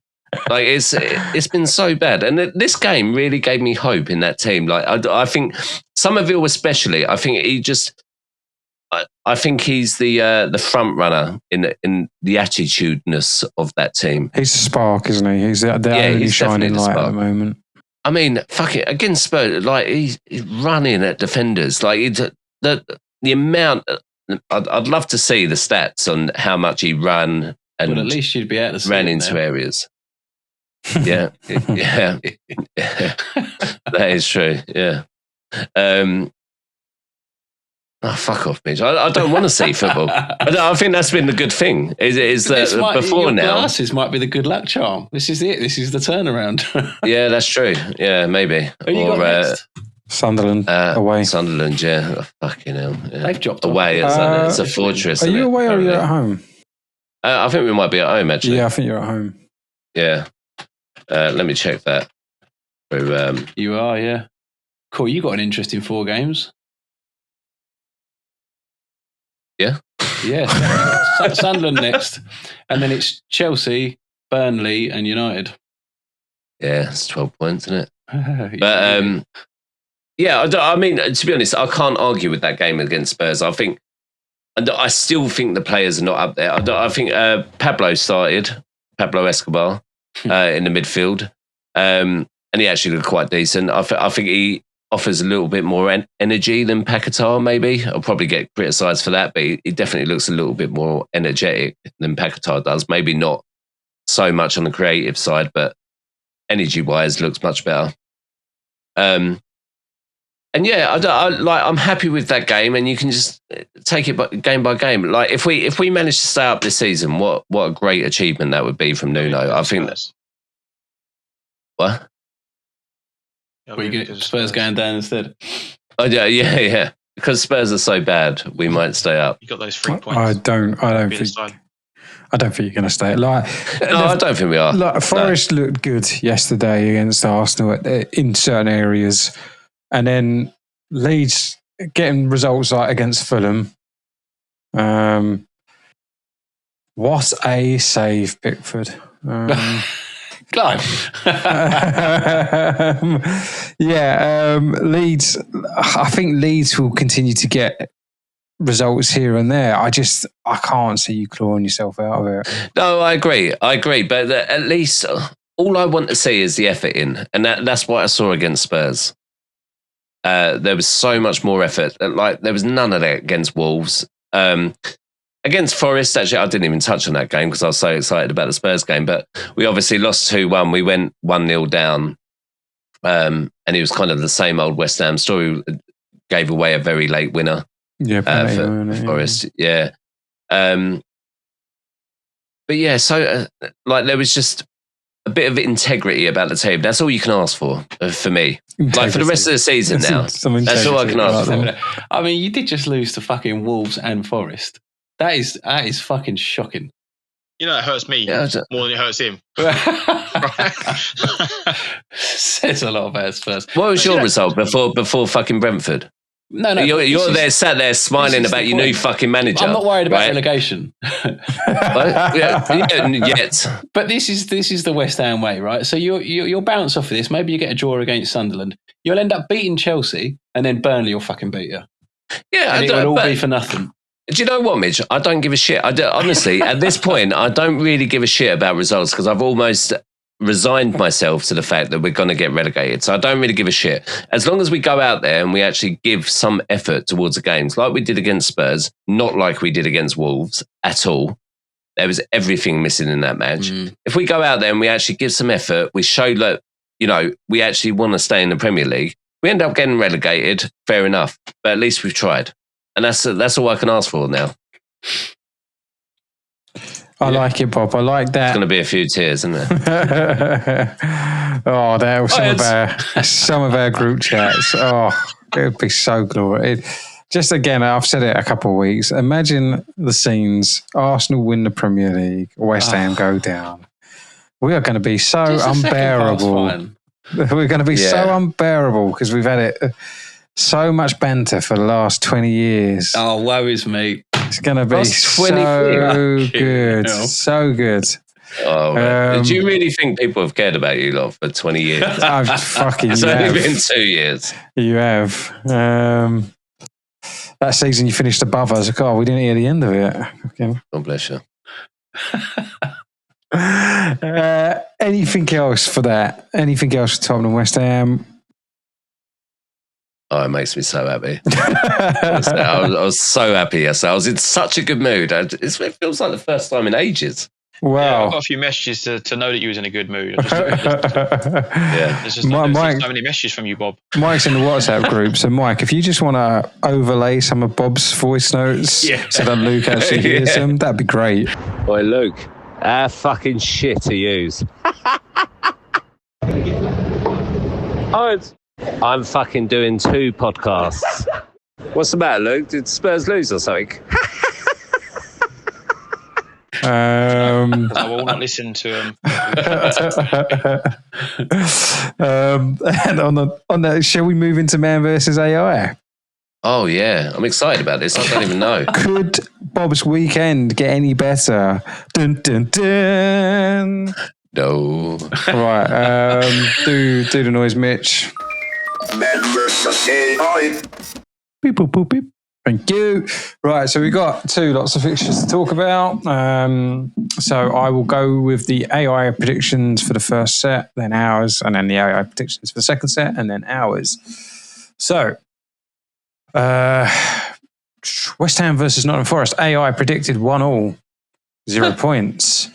Like it's been so bad, and this game really gave me hope in that team. Like I think Somerville especially. I think I think he's the front runner in the attitudiness of that team. He's the spark, isn't he? He's the only shining light at the moment. I mean, fuck it, against Spurs, like he's running at defenders. Like the amount. I'd love to see the stats on how much he ran and but at least you'd be able to see ran into areas. Yeah, yeah, that is true. Yeah. Fuck off, Mitch. I don't want to see football. I think that's been the good thing. Is that before now? Glasses might be the good luck charm. This is it. This is the turnaround. Yeah, that's true. Yeah, maybe. Who you got next? Sunderland away. Sunderland, yeah. Oh, fucking hell. Yeah. They've dropped away. It's a fortress. Are you away or are you at home? I think we might be at home, actually. Yeah, I think you're at home. Yeah. Let me check that. You are, yeah. Cool. You got an interesting 4 games. Yeah, Sunderland next, and then it's Chelsea, Burnley, and United. Yeah, it's 12 points, isn't it? But yeah, I mean, to be honest, I can't argue with that game against Spurs. I still think the players are not up there. I think Pablo Escobar in the midfield, and he actually looked quite decent. I think he offers a little bit more energy than Paquetá, maybe. I'll probably get criticised for that, but he definitely looks a little bit more energetic than Paquetá does. Maybe not so much on the creative side, but energy-wise looks much better. And yeah, I'm happy with that game, and you can just take it game by game. Like if we manage to stay up this season, what a great achievement that would be from Nuno. I think. What? We get Spurs going down instead. Oh yeah. Because Spurs are so bad, we might stay up. You got those 3 points. I don't think you're going to stay. No, I don't think we are. Like, Forest looked good yesterday against Arsenal in certain areas, and then Leeds getting results like against Fulham. What a save, Pickford. Leeds. I think Leeds will continue to get results here and there. I can't see you clawing yourself out of it. No, I agree. But at least all I want to see is the effort in, and that's what I saw against Spurs. There was so much more effort. Like there was none of that against Wolves. Against Forest, actually, I didn't even touch on that game because I was so excited about the Spurs game. But we obviously lost 2-1. We went 1-0 down. And it was kind of the same old West Ham story. Gave away a very late winner for Forest. Yeah. But yeah, so there was just a bit of integrity about the team. That's all you can ask for me. Integrity. Like for the rest of the season now. That's all I can ask for. I mean, you did just lose to fucking Wolves and Forest. That is fucking shocking. You know, it hurts me more than it hurts him. Says a lot about Spurs. What was your result before fucking Brentford? No. You're there, sat there smiling about your new fucking manager. I'm not worried about relegation. Yet. But this is the West Ham way, right? So you'll bounce off of this. Maybe you get a draw against Sunderland. You'll end up beating Chelsea, and then Burnley will fucking beat you. Yeah, and it will all be for nothing. Do you know what, Mitch? I don't give a shit. Honestly, at this point, I don't really give a shit about results because I've almost resigned myself to the fact that we're going to get relegated. So I don't really give a shit. As long as we go out there and we actually give some effort towards the games, like we did against Spurs, not like we did against Wolves at all. There was everything missing in that match. If we go out there and we actually give some effort, we show that, we actually want to stay in the Premier League. We end up getting relegated, fair enough. But at least we've tried. And that's all I can ask for now. I like it, Bob. I like that. It's going to be a few tears, isn't it? That was some of our group chats. Oh, it would be so glorious. Just again, I've said it a couple of weeks. Imagine the scenes. Arsenal win the Premier League. West Ham go down. We are going to be so unbearable. We're going to be so unbearable because we've had it. So much banter for the last 20 years. Oh, woe is me. It's going to be so good. So good. Oh, man. Do you really think people have cared about you lot for 20 years? It's only been 2 years. You have. That season you finished above us. God, we didn't hear the end of it. Okay. God bless you. Anything else for that? Anything else for Tottenham and West Ham? Oh, it makes me so happy. I was so happy yesterday. I was in such a good mood. It feels like the first time in ages. Wow. Yeah, I've got a few messages to know that you was in a good mood. There's just so many messages from you, Bob. Mike's in the WhatsApp group. So, Mike, if you just want to overlay some of Bob's voice notes so that Luke actually hears them, that'd be great. Boy, Luke, how fucking shit to use. I'm fucking doing 2 podcasts. What's the matter, Luke? Did Spurs lose or something? I will not listen to him. And on that, shall we move into Man versus AI? Oh, yeah. I'm excited about this. I don't even know. Could Bob's weekend get any better? Dun, dun, dun. No. Right. Do the noise, Mitch. Beep, boop, boop, beep. Thank you. Right, so we've got two lots of fixtures to talk about. So I will go with the AI predictions for the first set, then ours, and then the AI predictions for the second set, and then ours. So, West Ham versus Nottingham Forest. AI predicted 1-1, 0 points.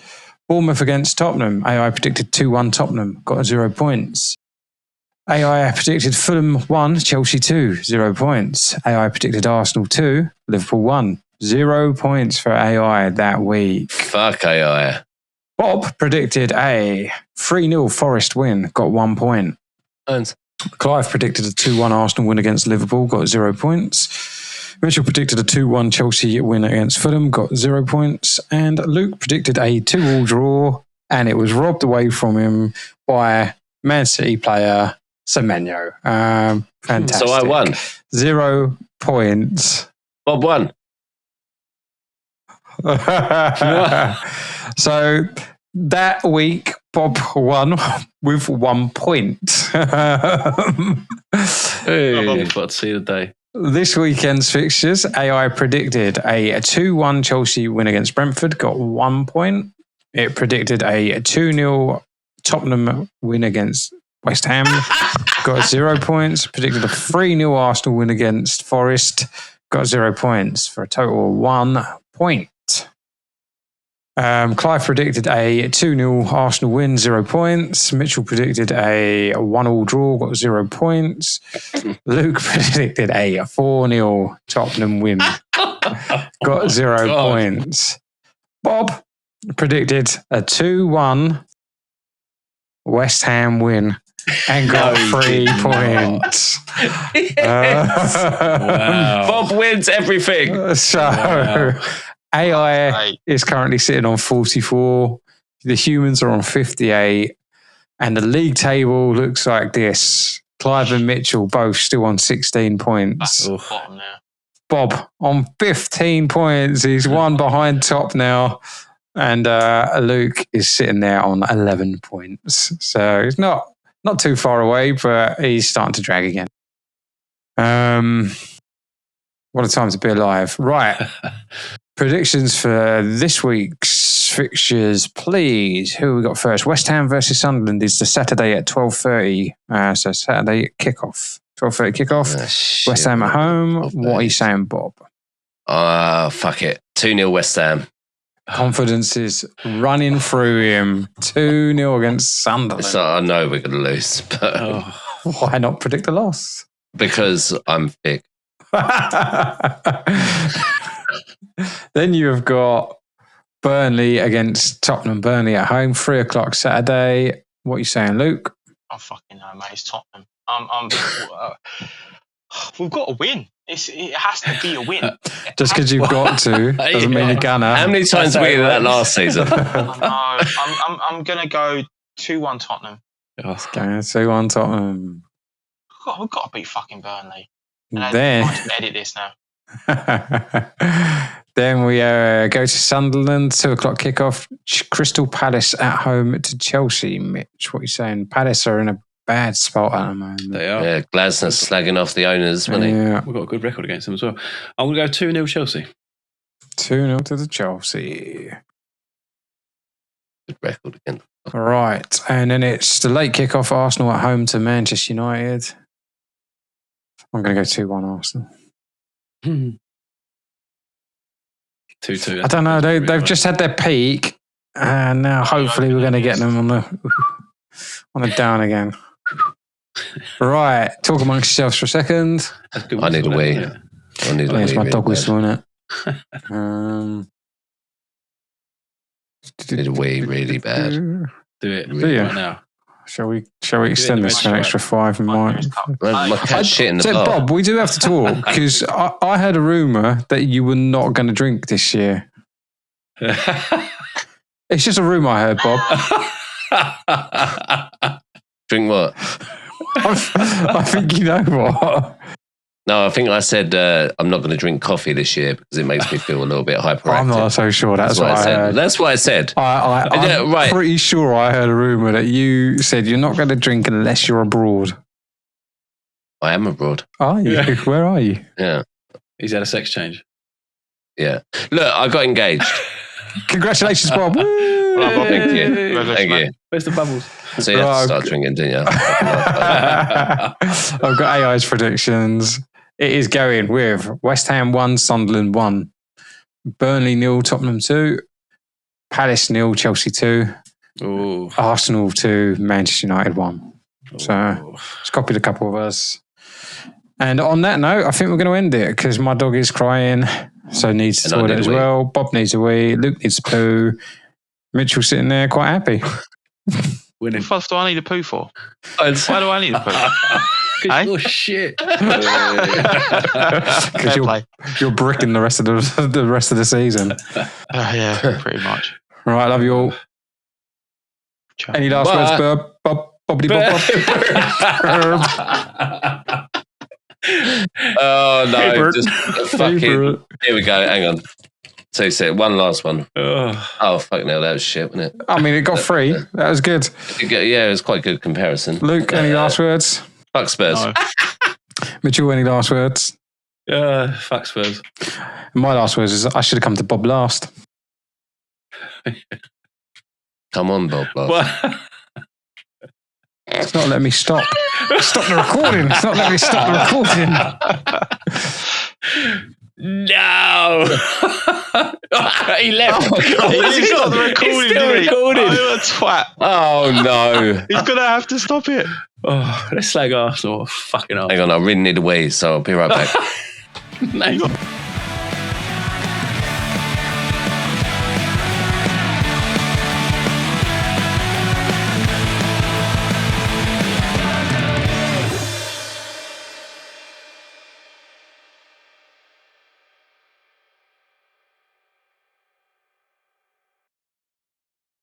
Bournemouth against Tottenham. AI predicted 2-1 Tottenham, got 0 points. AI predicted Fulham 1, Chelsea 2, 0 points. AI predicted Arsenal 2, Liverpool 1, 0 points for AI that week. Fuck AI. Bob predicted a 3-0 Forest win, got 1 point. And Clive predicted a 2-1 Arsenal win against Liverpool, got 0 points. Mitchell predicted a 2-1 Chelsea win against Fulham, got 0 points. And Luke predicted a 2-2 draw, and it was robbed away from him by Man City player Semenyo. Fantastic. So I won. 0 points. Bob won. So that week, Bob won with 1 point. Hey. Got to see the day. This weekend's fixtures, AI predicted a 2-1 Chelsea win against Brentford, got 1 point. It predicted a 2-0 Tottenham win against West Ham, got 0 points. Predicted a 3-0 Arsenal win against Forest, got 0 points for a total of 1 point. Clive predicted a 2-0 Arsenal win, 0 points. Mitchell predicted a 1-1 draw, got 0 points. Luke predicted a 4-0 Tottenham win, got 0 points. Bob predicted a 2-1 West Ham win and got 3 points. Yes. Wow. Bob wins everything. So AI is currently sitting on 44. The humans are on 58. And the league table looks like this. Clive and Mitchell both still on 16 points. Bottom now. Bob on 15 points. He's one behind top now. And Luke is sitting there on 11 points. So he's not too far away, but he's starting to drag again. What a time to be alive. Right. Predictions for this week's fixtures, please. Who we got first? West Ham versus Sunderland is the Saturday at 12:30. So Saturday kickoff. 12:30 kickoff. West Ham at home. What are you saying, Bob? Fuck it. 2-0 West Ham. Confidence is running through him. 2-0 against Sunderland. So I know we're going to lose, but Why not predict a loss? because I'm thick. Then you have got Burnley against Tottenham. Burnley at home, 3:00 Saturday. What are you saying, Luke? I fucking know, mate. It's Tottenham. We've got to win. It has to be a win. Just because you've got to doesn't mean you're gonna. How many times we did that last season? I'm gonna go 2-1 Tottenham. Let's go 2-1 Tottenham. We've got to beat fucking Burnley. And Then, I can edit this now. then we go to Sunderland, 2:00 kickoff. Crystal Palace at home to Chelsea. Mitch, what are you saying? Palace are in a bad spot at the moment. They are. Yeah, Glasner's slagging off the owners, wasn't he? Yeah, We've got a good record against them as well. I'm going to go 2-0 Chelsea. 2-0 to the Chelsea. Good record again. Right, and then it's the late kickoff. Arsenal at home to Manchester United. I'm going to go 2-1 Arsenal. 2-2. I don't know. They've just had their peak, and now hopefully we're going to get them on the down again. Right, talk amongst yourselves for a second. I need a wee. I need a wee. It's my dog really whistle, isn't it? Need a wee really bad. Do it Do you? right now. Shall we extend this for an extra 5 minutes? My cat's shit in the So, bar. Bob, we do have to talk because I heard a rumour that you were not going to drink this year. It's just a rumour I heard, Bob. Drink what? I think you know what. No, I think I said I'm not going to drink coffee this year because it makes me feel a little bit hyperactive. I'm not so sure. That's what I said. heard. That's what I said. I'm pretty sure I heard a rumour that you said you're not going to drink unless you're abroad. I am abroad. Are you? Yeah. Where are you? Yeah. He's had a sex change. Yeah. Look, I got engaged. Congratulations, Bob. Bob. Thank you. Thank you. Where's the bubbles? So you have to start drinking, didn't you? I've got AI's predictions. It is going with West Ham 1, Sunderland 1, Burnley 0, Tottenham 2, Palace 0, Chelsea 2, Ooh. Arsenal 2, Manchester United 1. So just copied a couple of us. And on that note, I think we're going to end it because my dog is crying, so needs the toilet as well. Bob needs a wee. Luke needs a poo. Mitchell's sitting there quite happy. Winning. What do I need a poo for? Why do I need a poo? Because you're shit. Because you're bricking the rest of the season. Yeah, pretty much. All right, love you all. Ciao. Any last words, Bob? Bobbity Bob? Oh no! Favorite. Just fucking. Here we go. Hang on. So one last one. Oh fuck no, that was shit, wasn't it? I mean, it got 3. That was good. Yeah, it was quite a good comparison. Luke, any last words? Fuck Spurs. No. Mitchell, any last words? Fuck Spurs. My last words is I should have come to Bob last. Come on, Bob. What? It's not letting me stop. Stop the recording. It's not letting me stop the recording. No! He left. He stopped the recording, He's still didn't he? recording. Oh, a twat. Oh no! He's going to have to stop it. Oh, let's slag Arsenal. Fucking Arsenal. Hang on, I really need a wee, so I'll be right back. No.